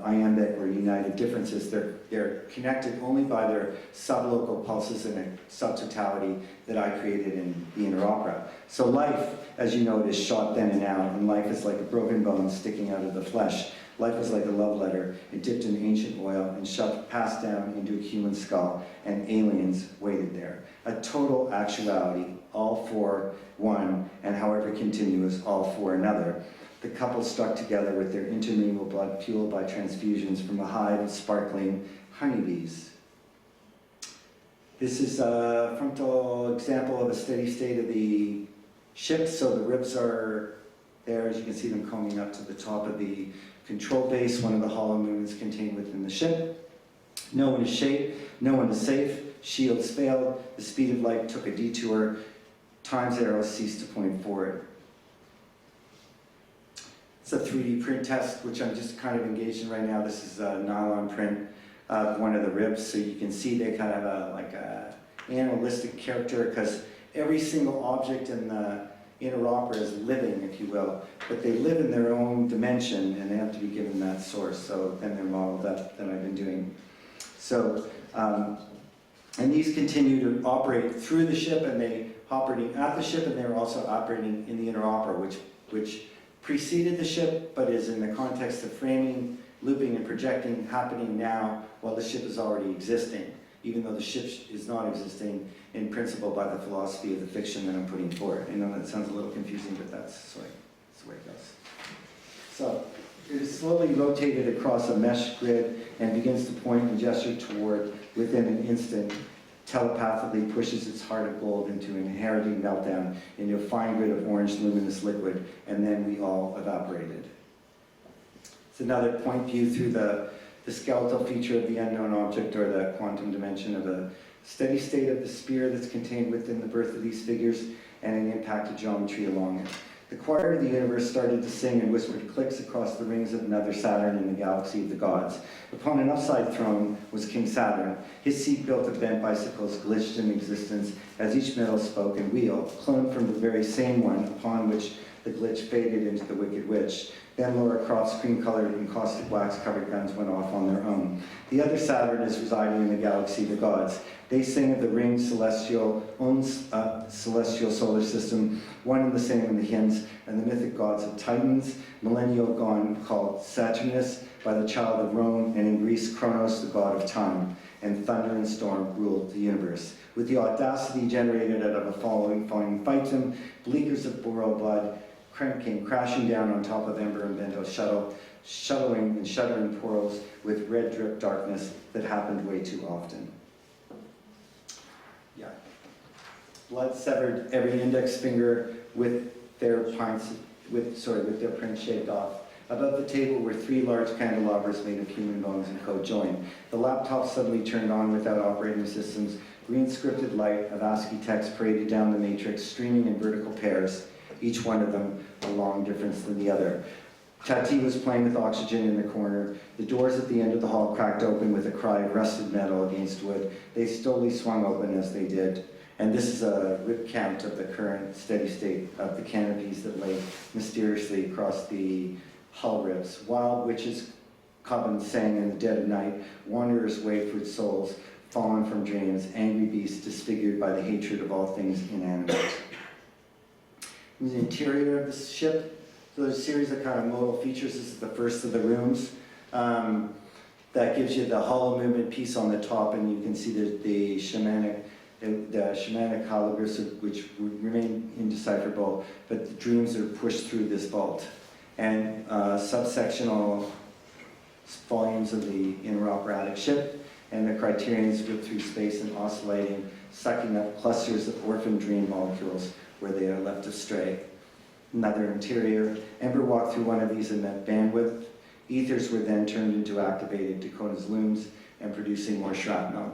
iambic or united differences. They're connected only by their sublocal pulses in a subtotality that I created in the Interopera. So life, as you know, is shot then and now, and life is like a broken bone sticking out of the flesh. Life is like a love letter. It dipped in ancient oil and shoved, passed down into a human skull, and aliens waited there. A total actuality, all for one, and however continuous, all for another. The couple stuck together with their intermingled blood fueled by transfusions from a hive of sparkling honeybees. This is a frontal example of a steady state of the ship. So the ribs are there, as you can see them combing up to the top of the control base, one of the hollow movements contained within the ship. No one is no one is safe, shields failed, the speed of light took a detour, time's arrows ceased to point forward. It's a 3D print test, which I'm just kind of engaged in right now. This is a nylon print of one of the ribs, so you can see they kind of like a animalistic character, because every single object in the Interopera is living, if you will, but they live in their own dimension, and they have to be given that source. So then they're modeled up that I've been doing. So, and these continue to operate through the ship, and they operating at the ship, and they're also operating in the Interopera, which preceded the ship, but is in the context of framing, looping, and projecting, happening now while the ship is already existing, even though the ship is not existing in principle by the philosophy of the fiction that I'm putting forward. I know that sounds a little confusing, but that's the way it goes. So it is slowly rotated across a mesh grid and begins to point and gesture toward, within an instant, telepathically pushes its heart of gold into an inheriting meltdown into a fine grid of orange luminous liquid, and then we all evaporated. It's another point view through the skeletal feature of the unknown object, or the quantum dimension of a steady state of the sphere that's contained within the birth of these figures, and an impacted geometry along it. The choir of the universe started to sing and whispered clicks across the rings of another Saturn in the galaxy of the gods. Upon an upside throne was King Saturn. His seat built of bent bicycles glitched in existence as each metal spoke and wheel, cloned from the very same one upon which the glitch faded into the Wicked Witch. Then Laura Croft's cream-colored and caustic wax-covered guns went off on their own. The other Saturn is residing in the galaxy of the gods. They sing of the ringed celestial solar system, one and the same in the hymns, and the mythic gods of Titans, millennial gone called Saturnus, by the child of Rome, and in Greece, Kronos, the god of time, and thunder and storm ruled the universe. With the audacity generated out of a following phyton, bleakers of boreal blood, came crashing down on top of Ember and Bento, shuttling and shuddering portals with red drip darkness that happened way too often. Yeah. Blood severed every index finger with their print shaved off. Above the table were 3 large candelabras made of human bones and co-joined. The laptop suddenly turned on without operating systems. Green scripted light of ASCII text paraded down the matrix, streaming in vertical pairs, each one of them a long difference than the other. Tati was playing with oxygen in the corner. The doors at the end of the hall cracked open with a cry of rusted metal against wood. They slowly swung open as they did. And this is a rip count of the current steady state of the canopies that lay mysteriously across the hull rips. Wild witches' coven sang in the dead of night. Wanderers wavered souls, fallen from dreams. Angry beasts disfigured by the hatred of all things inanimate. In the interior of the ship, so there's a series of kind of modal features. This is the first of the rooms. That gives you the hollow movement piece on the top, and you can see the shamanic hieroglyphs, which remain indecipherable, but the dreams are pushed through this vault. And subsectional volumes of the interoperatic ship, and the criterions whip through space and oscillating, sucking up clusters of orphan dream molecules where they are left astray. Another interior. Ember walked through one of these and met bandwidth. Ethers were then turned into activated Dakota's looms and producing more shrapnel.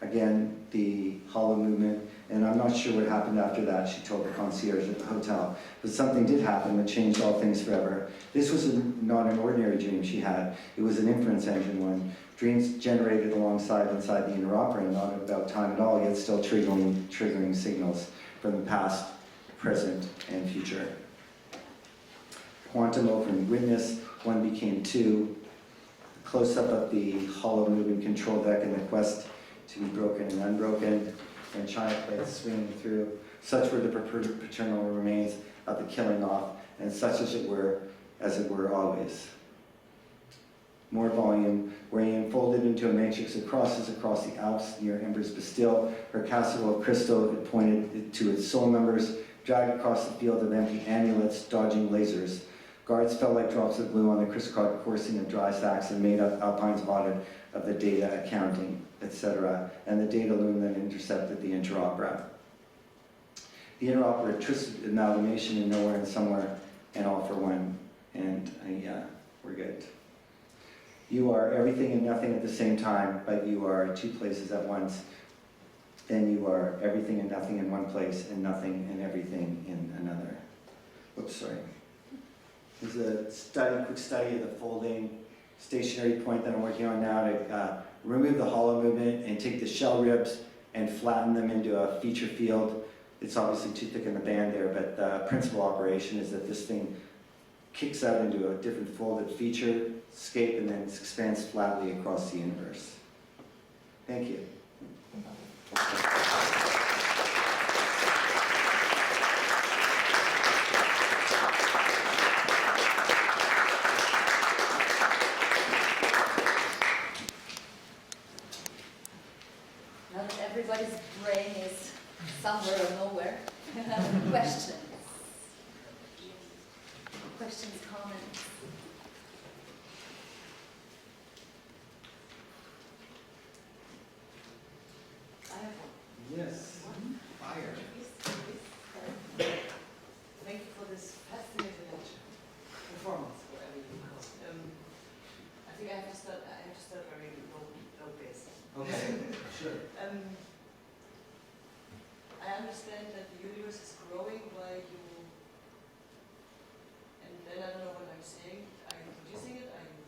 Again, the hollow movement, and I'm not sure what happened after that, she told the concierge at the hotel. But something did happen that changed all things forever. This was not an ordinary dream she had. It was an inference engine one. Dreams generated inside the interopera, not about time at all, yet still triggering signals from the past, present, and future. Quantum open witness, 1 became 2. Close-up of the hollow moving control deck in the quest to be broken and unbroken, and china plates swinging through. Such were the paternal remains of the killing off, and such as it were always. More volume, where he unfolded into a matrix that crosses across the Alps near Ember's Bastille. Her castle of crystal had pointed to its soul numbers, dragged across the field of empty amulets, dodging lasers. Guards fell like drops of blue on the crisscross coursing of dry sacks and made up Alpine's audit of the data accounting, etc. And the data loom then intercepted the interopera. The interopera twisted amalgamation in nowhere and somewhere, and all for one. And we're good. You are everything and nothing at the same time, but you are 2 places at once. Then you are everything and nothing in one place, and nothing and everything in another. Whoops, sorry. This is a quick study of the folding stationary point that I'm working on now to remove the hollow movement and take the shell ribs and flatten them into a feature field. It's obviously too thick in the band there, but the principal operation is that this thing kicks out into a different folded feature scape and then expands flatly across the universe. Thank you. Now that everybody's brain is somewhere or nowhere, questions? Questions, comments? I have one. Yes. Fire. Thank you for this fascinating lecture, performance, whatever you call it. I think I have to start very low base. Okay, sure. I understand that the universe is growing while you, and then I don't know what I'm saying. Are you producing it? Are you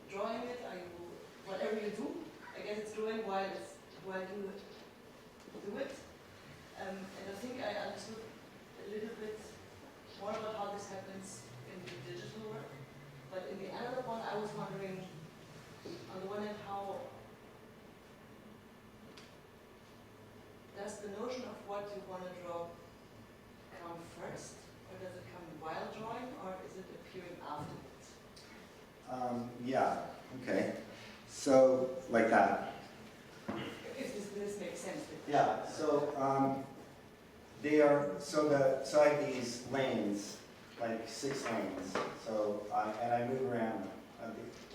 drawing it? Are you, whatever you do? I guess it's growing while you do it. And I think I understood a little bit more about how this happens in the digital work. But in the analog one, I was wondering, on the one hand, how does the notion of what you want to draw come first? Or does it come while drawing? Or is it appearing afterwards? Yeah, okay. So, like that. If this makes sense. Yeah, so So I have these lanes, like 6 lanes. So I move around.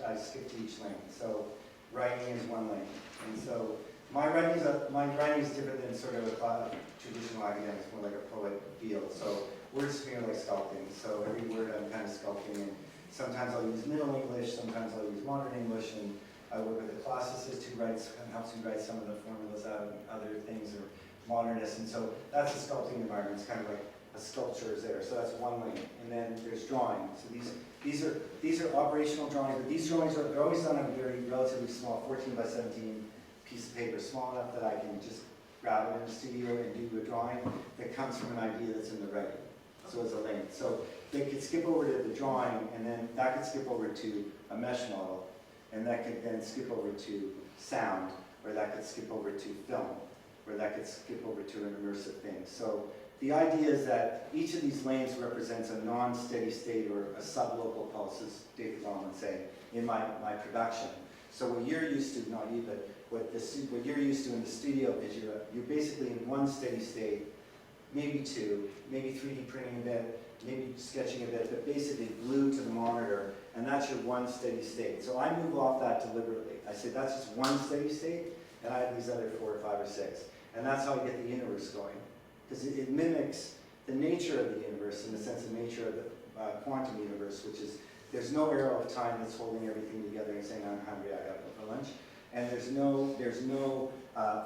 I skip to each lane. So writing is 1 lane, and so my writing is different than sort of a traditional academic, it's more like a poet field. So words to me are like sculpting. So every word I'm kind of sculpting, and sometimes I'll use Middle English, sometimes I'll use Modern English, and I work with a classicist who helps me write some of the formulas out and other things, or modernists, and so that's a sculpting environment. It's kind of like a sculpture is there. So that's 1 lane, and then there's drawing. So these are operational drawings, but these drawings they're always done on a very relatively small 14 by 17 piece of paper, small enough that I can just grab it in the studio and do a drawing that comes from an idea that's in the writing. So it's a lane. So they could skip over to the drawing, and then that could skip over to a mesh model, and that could then skip over to sound, or that could skip over to film, or that could skip over to an immersive thing. So the idea is that each of these lanes represents a non-steady state or a sublocal pulse, as David Long would say, in my production. So what you're used to, not you, but what you're used to in the studio is you're basically in 1 steady state, maybe 2, maybe 3D printing a bit, maybe sketching a bit, but basically glued to the monitor, and that's your 1 steady state. So I move off that deliberately. I say that's just 1 steady state, and I have these other 4 or 5 or 6. And that's how I get the universe going. Because it mimics the nature of the universe, in the sense of nature of the quantum universe, which is there's no arrow of time that's holding everything together and saying, I'm hungry, I gotta go for lunch. And there's no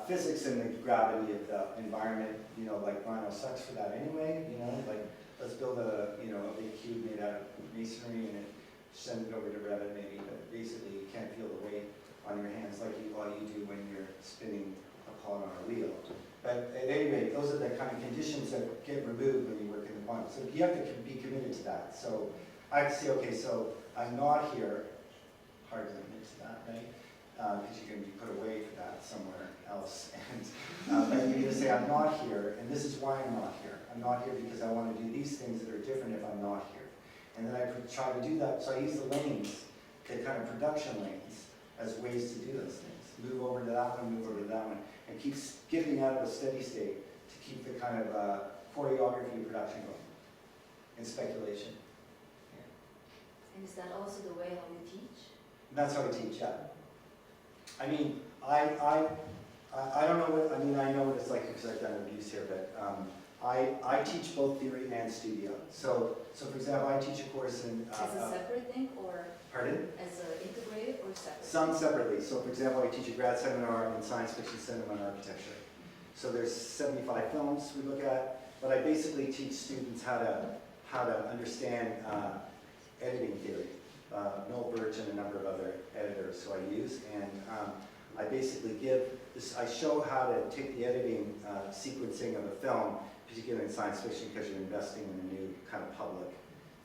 physics in the gravity of the environment, like Rhino sucks for that anyway, like let's build a big cube made out of masonry and send it over to Revit maybe, but basically you can't feel the weight on your hands like you do when you're spinning a pawn on a wheel. But at any rate, those are the kind of conditions that get removed when you work in the quantum. So you have to be committed to that. So I have to say, okay, so I'm not here, hard to admit to that, right? Because you can be put away for that somewhere else. And but you're going to say, I'm not here, and this is why I'm not here. I'm not here because I want to do these things that are different if I'm not here. And then I try to do that. So I use the lanes, the kind of production lanes, as ways to do those things. Move over to that one, move over to that one, and keep skipping out of a steady state to keep the kind of choreography of production going, and speculation. Yeah. And is that also the way how you teach? That's how I teach, yeah. I mean, I don't know what, I know what it's like because I've done reviews here, but I teach both theory and studio. So for example, I teach a course in... as a separate thing, or? Pardon? As integrated or separate? Some separately. So for example, I teach a grad seminar in science fiction cinema and architecture. So there's 75 films we look at, but I basically teach students how to understand editing theory. Noel Birch and a number of other editors who I use, and I basically give this, I show how to take the editing sequencing of a film, particularly in science fiction because you're investing in a new kind of public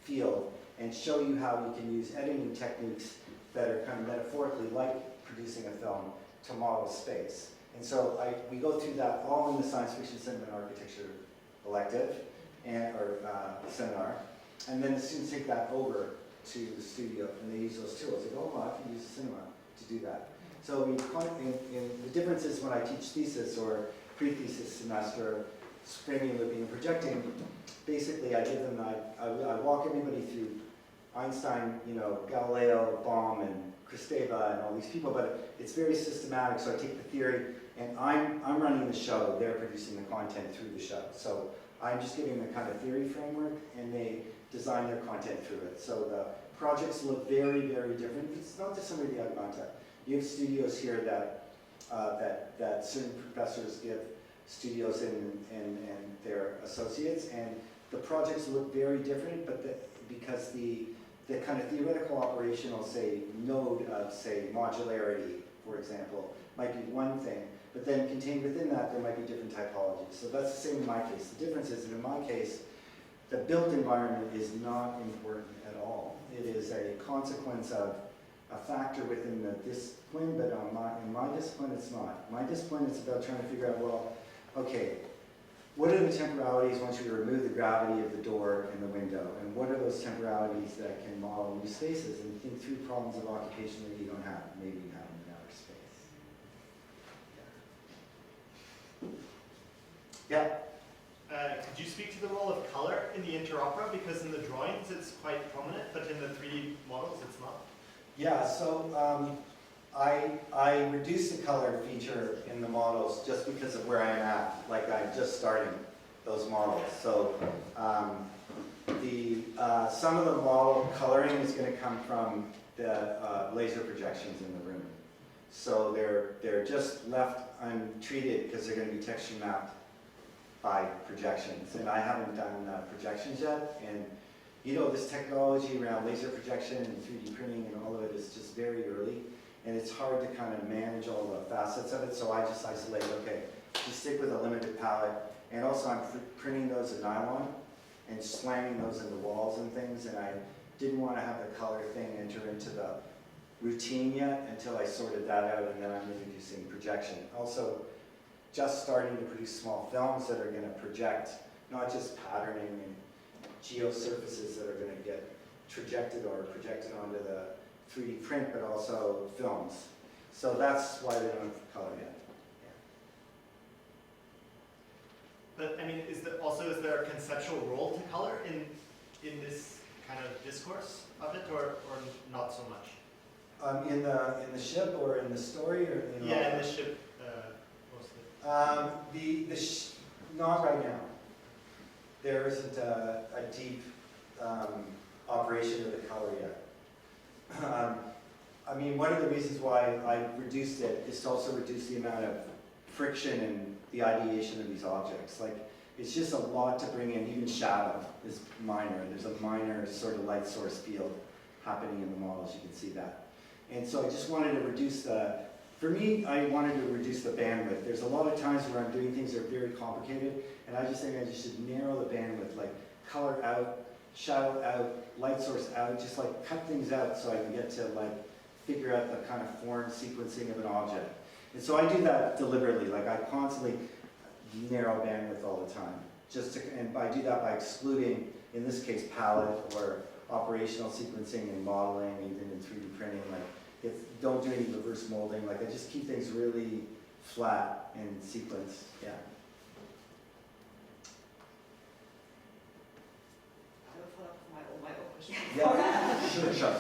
field, and show you how you can use editing techniques that are kind of metaphorically like producing a film to model space. And so we go through that all in the science fiction cinema and architecture elective or seminar, and then the students take that over to the studio, and they use those tools. They go, oh, I can use the cinema to do that. So the difference is when I teach thesis or pre-thesis semester, framing, looping, and projecting, basically I give them, I walk everybody through Einstein, Galileo, Bohm, and Kristeva, and all these people, but it's very systematic, so I take the theory, and I'm running the show, they're producing the content through the show. So I'm just giving the kind of theory framework, and they design their content through it. So the projects look very, very different. It's not just somebody at Angewandte. You have studios here that certain professors give studios and their associates, and the projects look very different, but because the kind of theoretical operational, say, node of, say, modularity, for example, might be one thing, but then contained within that, there might be different typologies. So that's the same in my case. The difference is that in my case, the built environment is not important at all. It is a consequence of a factor within the discipline, but in my discipline, it's not. My discipline is about trying to figure out, well, okay, what are the temporalities once you remove the gravity of the door and the window? And what are those temporalities that can model new spaces and think through problems of occupation that you don't have, maybe you have in outer space? Yeah. Could you speak to the role of color in the Interopera? Because in the drawings it's quite prominent, but in the 3D models it's not. Yeah, so I reduced the color feature in the models just because of where I'm at. Like I'm just starting those models. So some of the model coloring is going to come from the laser projections in the room. So they're just left untreated because they're going to be texture mapped by projections. And I haven't done projections yet. And you know, this technology around laser projection and 3D printing and all of it is just very early. And it's hard to kind of manage all the facets of it. So I just isolate, okay, just stick with a limited palette. And also I'm printing those in nylon and slamming those into walls and things. And I didn't want to have the color thing enter into the routine yet until I sorted that out, and then I'm introducing projection. Also, just starting to produce small films that are going to project not just patterning and geosurfaces that are going to get projected onto the 3D print, but also films. So that's why they don't have color yet. But I mean, is there a conceptual role to color in this kind of discourse of it, or not so much? In the ship or in the story or in the ship mostly. Not right now. There isn't a deep operation of the color yet. I mean, one of the reasons why I reduced it is to also reduce the amount of friction in the ideation of these objects. Like, it's just a lot to bring in. Even shadow is minor. There's a minor sort of light source field happening in the models. You can see that. And so I just wanted to reduce for me, I wanted to reduce the bandwidth. There's a lot of times where I'm doing things that are very complicated, and I just think I just should narrow the bandwidth, like color out, shadow out, light source out, just like cut things out so I can get to like figure out the kind of form sequencing of an object. And so I do that deliberately, like I constantly narrow bandwidth all the time. And I do that by excluding, in this case, palette or operational sequencing and modeling, even in 3D printing. Like, don't do any reverse molding. Like, I just keep things really flat and sequence. Yeah. I will follow up with my own question. Yeah. Sure.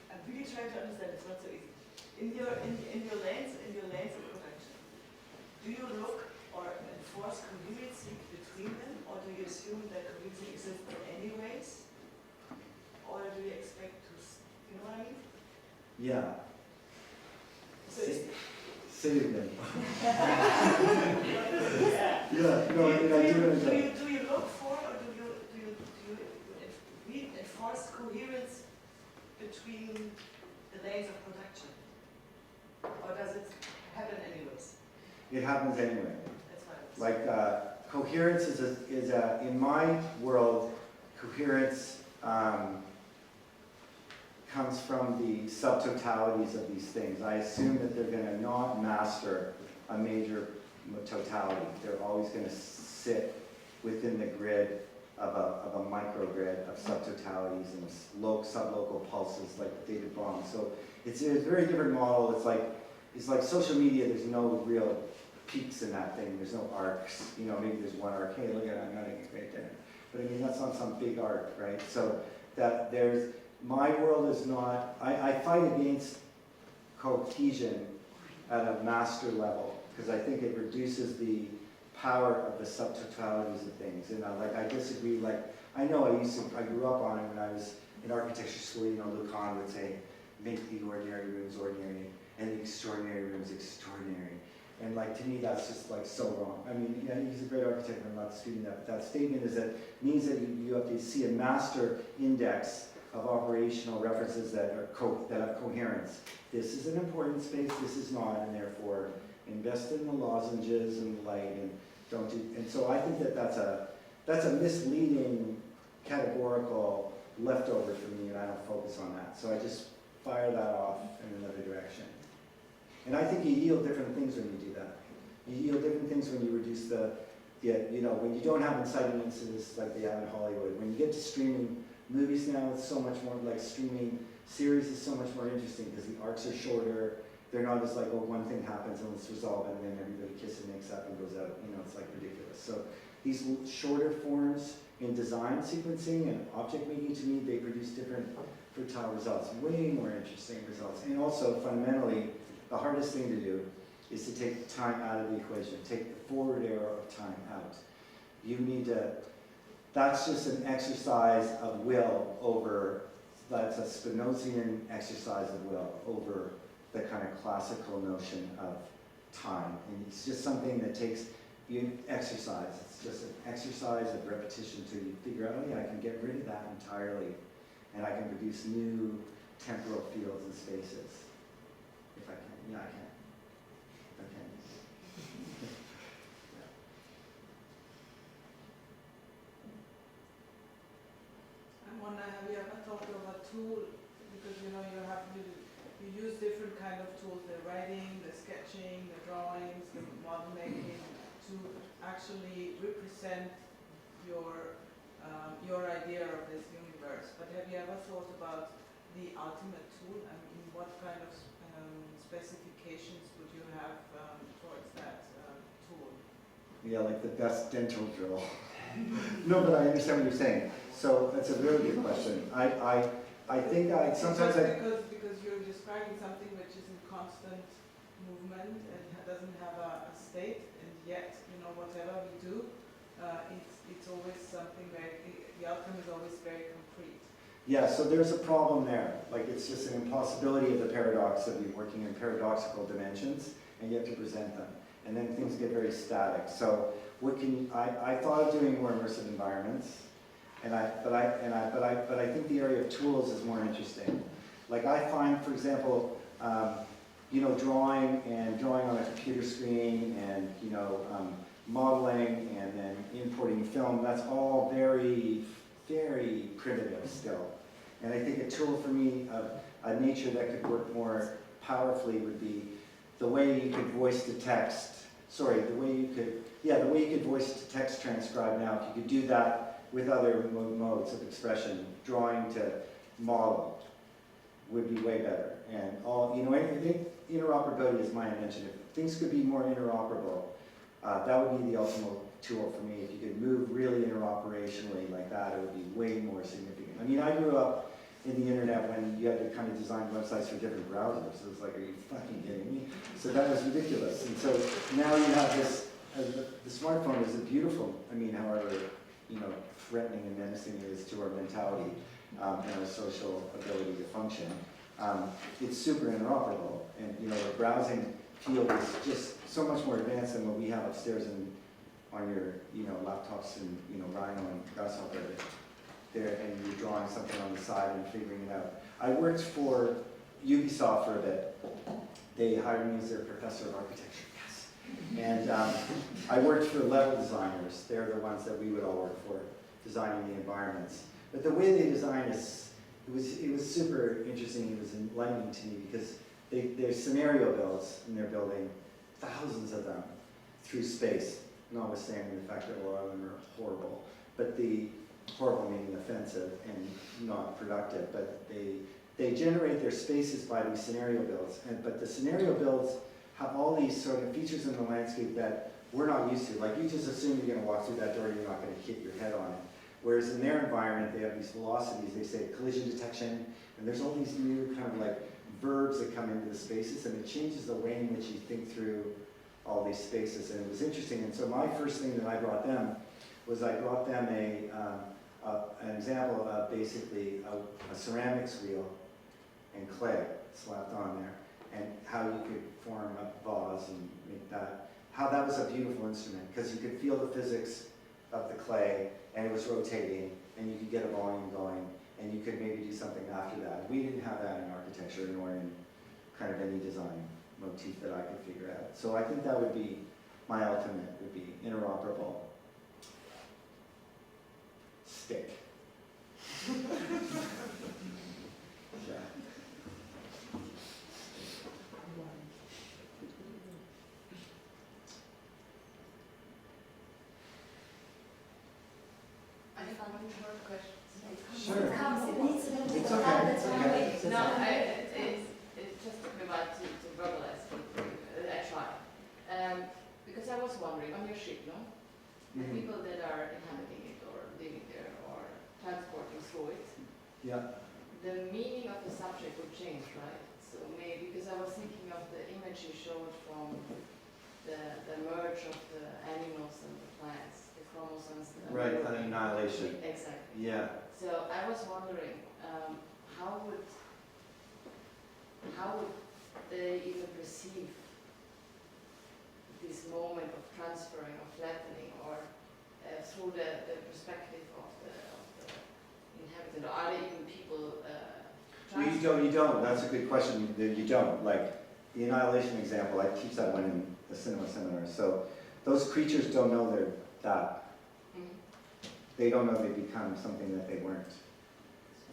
I'm really trying to understand. It's not so easy. In your lens of production, do you look or enforce coherency between them, or do you assume that coherency exists anyways, or do you expect to? You know what I mean? Yeah. So it's, Say it again. yeah. Yeah. No, I mean, I do. Do you look for, or do you enforce coherence between the lanes of production, or does it happen anyways? It happens anyway. That's why. Like coherence is in my world, coherence comes from the subtotalities of these things. I assume that they're going to not master a major totality. They're always going to sit within the grid of a microgrid of subtotalities and sublocal pulses like David Baum. So it's a very different model. It's like social media. There's no real peaks in that thing. There's no arcs. You know, maybe there's one arc. Hey, look at it, I'm not right there. But I mean, that's not some big arc, right? So that my world is not, I fight against cohesion at a master level because I think it reduces the power of the subtotalities of things. And I disagree. Like, I know I grew up on it when I was in architecture school. You know, Luc Kahn would say, make the ordinary rooms ordinary and the extraordinary rooms extraordinary. And like, to me, that's just like so wrong. I mean, yeah, he's a great architect, I'm not disputing that, but that statement means that you have to see a master index of operational references that have coherence. This is an important space, this is not, and therefore invest in the lozenges and the light and don't do. And so I think that that's a misleading categorical leftover for me, and I don't focus on that. So I just fire that off in another direction. And I think you yield different things when you do that. You yield different things when you reduce when you don't have inciting incidents like they have in Hollywood. When you get to streaming movies now, it's so much more like streaming series is so much more interesting because the arcs are shorter they're not just like, oh, one thing happens and let's resolve it, and then everybody kisses and makes up and goes out. You know, it's like ridiculous. So these shorter forms in design sequencing and object making, to me, they produce different fertile results, way more interesting results. And also, fundamentally, the hardest thing to do is to take time out of the equation, take the forward arrow of time out. You need to, that's just an exercise of will over, that's a Spinozian exercise of will over the kind of classical notion of time. And it's just something that takes you exercise. It's just an exercise of repetition until you figure out, oh yeah, I can get rid of that entirely, and I can produce new temporal fields and spaces. If I can. Yeah, I can. Okay. I wonder, have you ever thought of a tool, because you know you use different kind of tools, the writing, the sketching, the drawings, the model making, to actually represent your idea of this universe. But have you ever thought about the ultimate tool? I mean, what kind of specifications would you have towards that tool? Yeah, like the best dental drill. No, but I understand what you're saying. So that's a really good question. I think sometimes because you're describing something which is in constant movement and doesn't have a state, and yet, you know, whatever we do, it's always something the outcome is always very concrete. Yeah, so there's a problem there. Like, it's just an impossibility of the paradox of you working in paradoxical dimensions, and you have to present them. And then things get very static. So I thought of doing more immersive environments, but I think the area of tools is more interesting. Like, I find, for example, you know, drawing on a computer screen, and you know, modeling, and then importing film. That's all very, very primitive still. And I think a tool for me of a nature that could work more powerfully would be the way you could voice to text. Sorry, the way you could voice to text transcribe now. If you could do that with other modes of expression, drawing to model would be way better. And all, you know, I think interoperability is my invention. If things could be more interoperable, that would be the ultimate tool for me. If you could move really interoperationally like that, it would be way more significant. I mean, I grew up in the internet when you had to kind of design websites for different browsers. It was like, are you fucking kidding me? So that was ridiculous. And so now you have this, the smartphone is a beautiful, I mean, however, you know, threatening and menacing it is to our mentality and our social ability to function. It's super interoperable, and you know, the browsing field is just so much more advanced than what we have upstairs on your, you know, laptops and, you know, Rhino and Grasshopper there, and you're drawing something on the side and figuring it out. I worked for Ubisoft for a bit. They hired me as their professor of architecture, yes. And I worked for level designers. They're the ones that we would all work for, designing the environments. But the way they design is, it was super interesting. It was enlightening to me because they're scenario builds, and they're building thousands of them through space, notwithstanding the fact that a lot of them are horrible. But the horrible meaning offensive and not productive, but they generate their spaces by these scenario builds. But the scenario builds have all these sort of features in the landscape that we're not used to. Like, you just assume you're going to walk through that door and you're not going to hit your head on it. Whereas in their environment, they have these velocities. They say collision detection, and there's all these new kind of like verbs that come into the spaces, and it changes the way in which you think through all these spaces. And it was interesting. And so my first thing that I brought them was an example of basically a ceramics wheel and clay slapped on there, and how you could form a vase and make that, how that was a beautiful instrument, because you could feel the physics of the clay, and it was rotating, and you could get a volume going, and you could maybe do something after that. We didn't have that in architecture, nor in kind of any design motif that I could figure out. So I think that would be, my ultimate would be interoperable stick. Yeah. I found more questions. Sure. It needs a little bit It's of okay, help. it's okay. No, it just took me a while to verbalize Yeah. the meaning of the subject would change, right? So maybe, because I was thinking of the image you showed from the merge of the animals and the plants, the chromosomes. Right, annihilation. Exactly. Yeah. So I was wondering, how would they even perceive this moment of transferring, of flattening, or through the perspective of the inhabitant? Or are there even people? Well, you don't. That's a good question. You don't. Like the annihilation example, I teach that one in the cinema seminar. So those creatures don't know they're that. Mhm. They don't know they become something that they weren't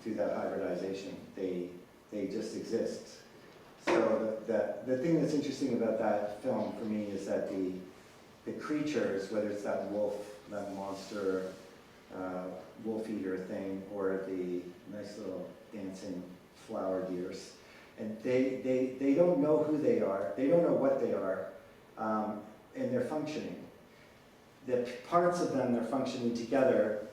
through that hybridization. They just exist. So the thing that's interesting about that film for me is that the creatures, whether it's that wolf, that monster, wolf eater thing, or the nice little dancing flower deers, and they don't know who they are. They don't know what they are, and they're functioning. The parts of them, they're functioning together,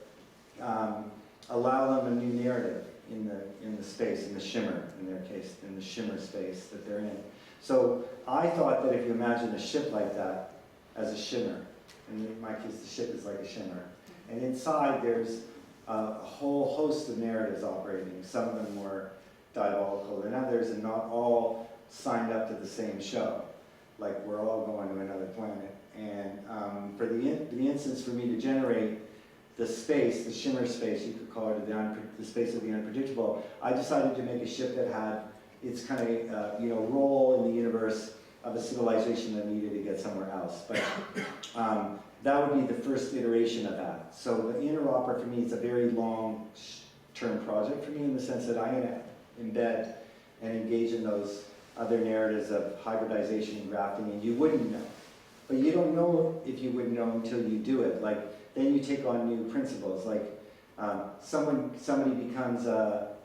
allow them a new narrative in the space, in the shimmer, in their case, in the shimmer space that they're in. So I thought that if you imagine a ship like that as a shimmer, and in my case the ship is like a shimmer, and inside there's a whole host of narratives operating, some of them more diabolical than others, and not all signed up to the same show. Like we're all going to another planet. And for the instance for me to generate the space, the shimmer space, you could call it the space of the unpredictable, I decided to make a ship that had its kind of role in the universe of a civilization that needed to get somewhere else. But that would be the first iteration of that. So the Interopera for me is a very long-term project for me in the sense that I'm going to embed and engage in those other narratives of hybridization and grafting, and you wouldn't know. But you don't know if you would know until you do it. Like, then you take on new principles. Like, somebody becomes a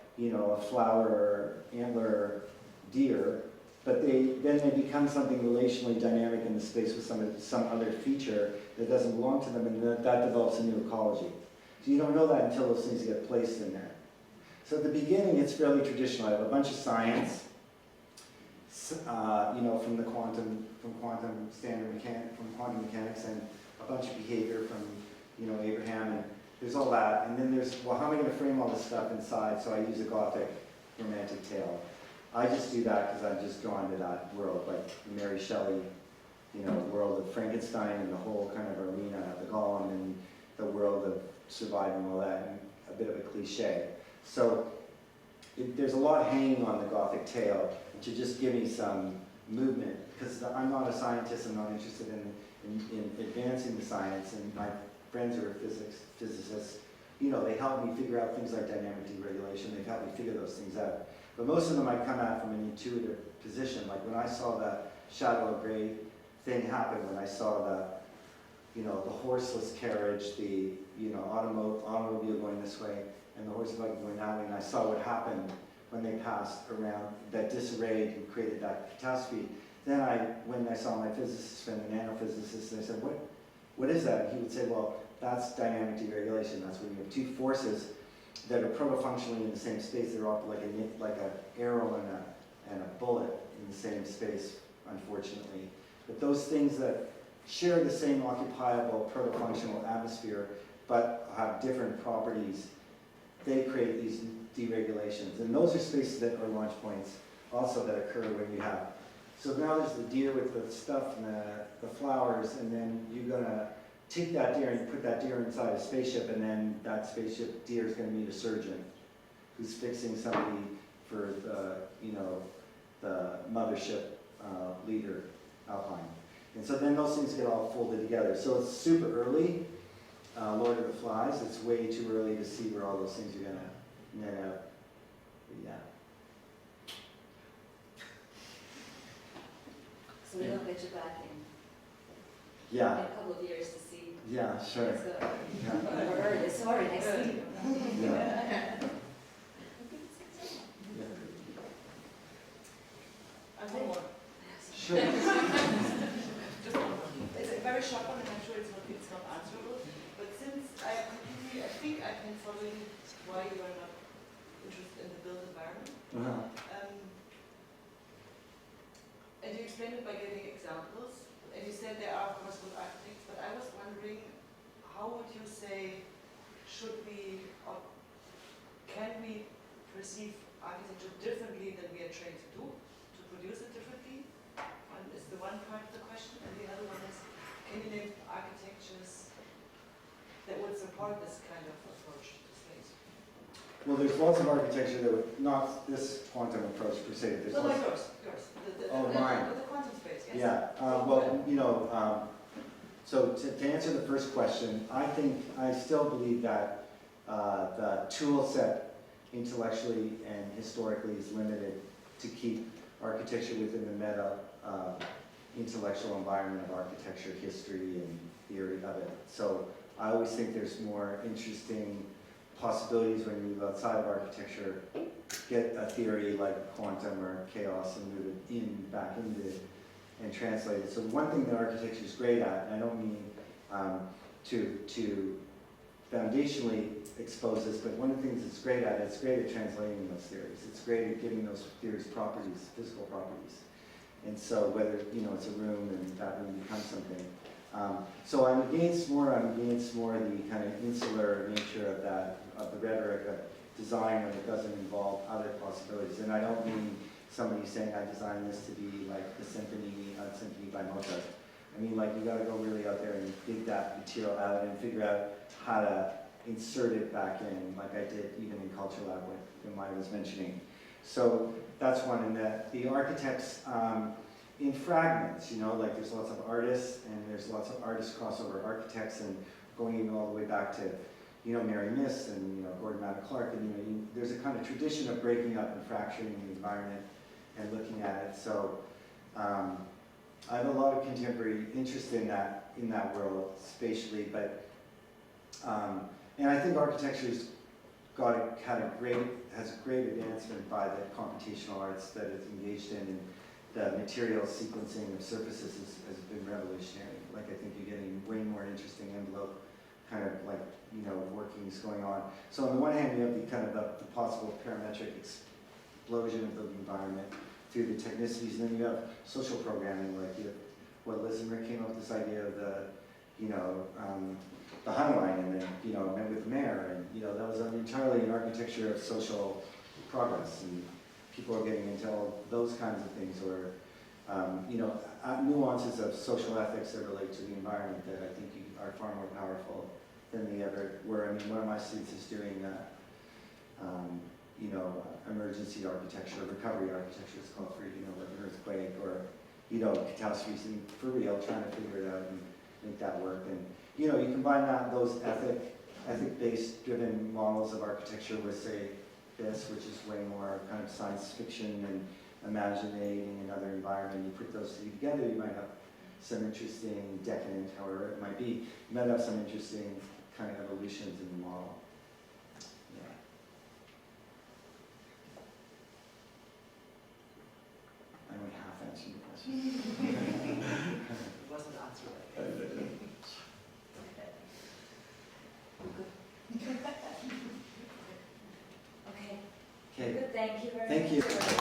flower or antler deer, but then they become something relationally dynamic in the space with some other feature that doesn't belong to them, and that develops a new ecology. So you don't know that until those things get placed in there. So at the beginning, it's fairly traditional. I have a bunch of science, from quantum mechanics, and a bunch of behavior from Abraham, and there's all that. And then there's, well, how am I going to frame all this stuff inside? So I use a Gothic romantic tale. I just do that because I'm just drawn to that world, like Mary Shelley, world of Frankenstein and the whole kind of arena of the golem and the world of surviving all that, and a bit of a cliche. So there's a lot hanging on the Gothic tale to just give me some movement, because I'm not a scientist. I'm not interested in advancing the science, and my friends who are physicists, they help me figure out things like dynamic deregulation. They've helped me figure those things out. But most of them I come at from an intuitive position. Like when I saw that shadow of gray thing happen, when I saw the horseless carriage, the automobile going this way, and the horse and buggy going that way, and I saw what happened when they passed around, that disarray and created that catastrophe. Then when I saw my physicist friend, the nanophysicist, I said, what is that? And he would say, well, that's dynamic deregulation. That's when you have two forces that are proto-functionally in the same space. They're all like an arrow and a bullet in the same space, unfortunately. But those things that share the same occupiable proto-functional atmosphere, but have different properties, they create these deregulations. And those are spaces that are launch points also that occur when you have. So now there's the deer with the stuff and the flowers, and then you're going to take that deer and put that deer inside a spaceship, and then that spaceship deer is going to meet a surgeon who's fixing somebody for the mothership leader Alpine. And so then those things get all folded together. So it's super early. Lord of the Flies, it's way too early to see where all those things are going to net out. But yeah. So we'll get you back in Yeah. a couple of years to see. Yeah, sure. Yeah. Or early, sorry, next week. Yeah. I think one. Sure. Just one. It's a very short one, and I'm sure it's not answerable. But since I think I can follow you why you are not interested in the built environment. Uh-huh. And you explained it by giving examples, and you said there are, of course, good architects, but I was wondering, how would you say, should we, or can we perceive architecture differently than we are trained to do, to produce it differently? And is the one part of the question, and the other one is, can you name architectures that would support this kind of approach to space? Well, there's lots of architecture that would, not this quantum approach per se. There's So like lots, yours. Oh, mine. The quantum space, yes? yeah, well, you know, so to answer the first question, I still believe that the tool set intellectually and historically is limited to keep architecture within the meta intellectual environment of architecture, history, and theory of it. So I always think there's more interesting possibilities when you move outside of architecture, get a theory like quantum or chaos and move it back into and translate it. So one thing that architecture is great at, and I don't mean to foundationally expose this, but one of the things it's great at, it's great at translating those theories. It's great at giving those theories properties, physical properties. And so whether, you know, it's a room and that room becomes something. So I'm against more the kind of insular nature of that, of the rhetoric of design when it doesn't involve other possibilities. And I don't mean somebody saying I designed this to be like the symphony by Mozart. I mean, like, you gotta go really out there and dig that material out and figure out how to insert it back in, like I did even in Culture Lab, when Maja was mentioning. So that's one, and the architects in fragments, you know, like there's lots of artists, and there's lots of artist crossover architects, and going even all the way back to, you know, Mary Miss and, you know, Gordon Matta Clark, and, you know, there's a kind of tradition of breaking up and fracturing the environment and looking at it. So I have a lot of contemporary interest in that world spatially, but and I think architecture's has a great advancement by the computational arts that it's engaged in, and the material sequencing of surfaces has been revolutionary. Like, I think you're getting way more interesting envelope kind of, like, you know, workings going on. So on the one hand, you have the kind of the possible parametric explosion of the environment through the technicities, and then you have social programming, like what Liz and Rick came up with this idea of the, you know, the High Line, and then, you know, met with the mayor, and, you know, that was entirely an architecture of social progress, and people are getting into all those kinds of things, or, you know, nuances of social ethics that relate to the environment that I think are far more powerful than they ever were. I mean, one of my students is doing, you know, emergency architecture, recovery architecture, it's called, for, you know, like an earthquake or, you know, catastrophes, and for real, trying to figure it out and make that work. And, you know, you combine those ethic-based driven models of architecture with, say, this, which is way more kind of science fiction and imagining another environment. You put those two together, you might have some interesting decadent, however it might be. You might have some interesting kind of evolutions in the model. Yeah. I only half answered the question. It wasn't answered. Okay. Okay. Good. Thank you very Thank much. you.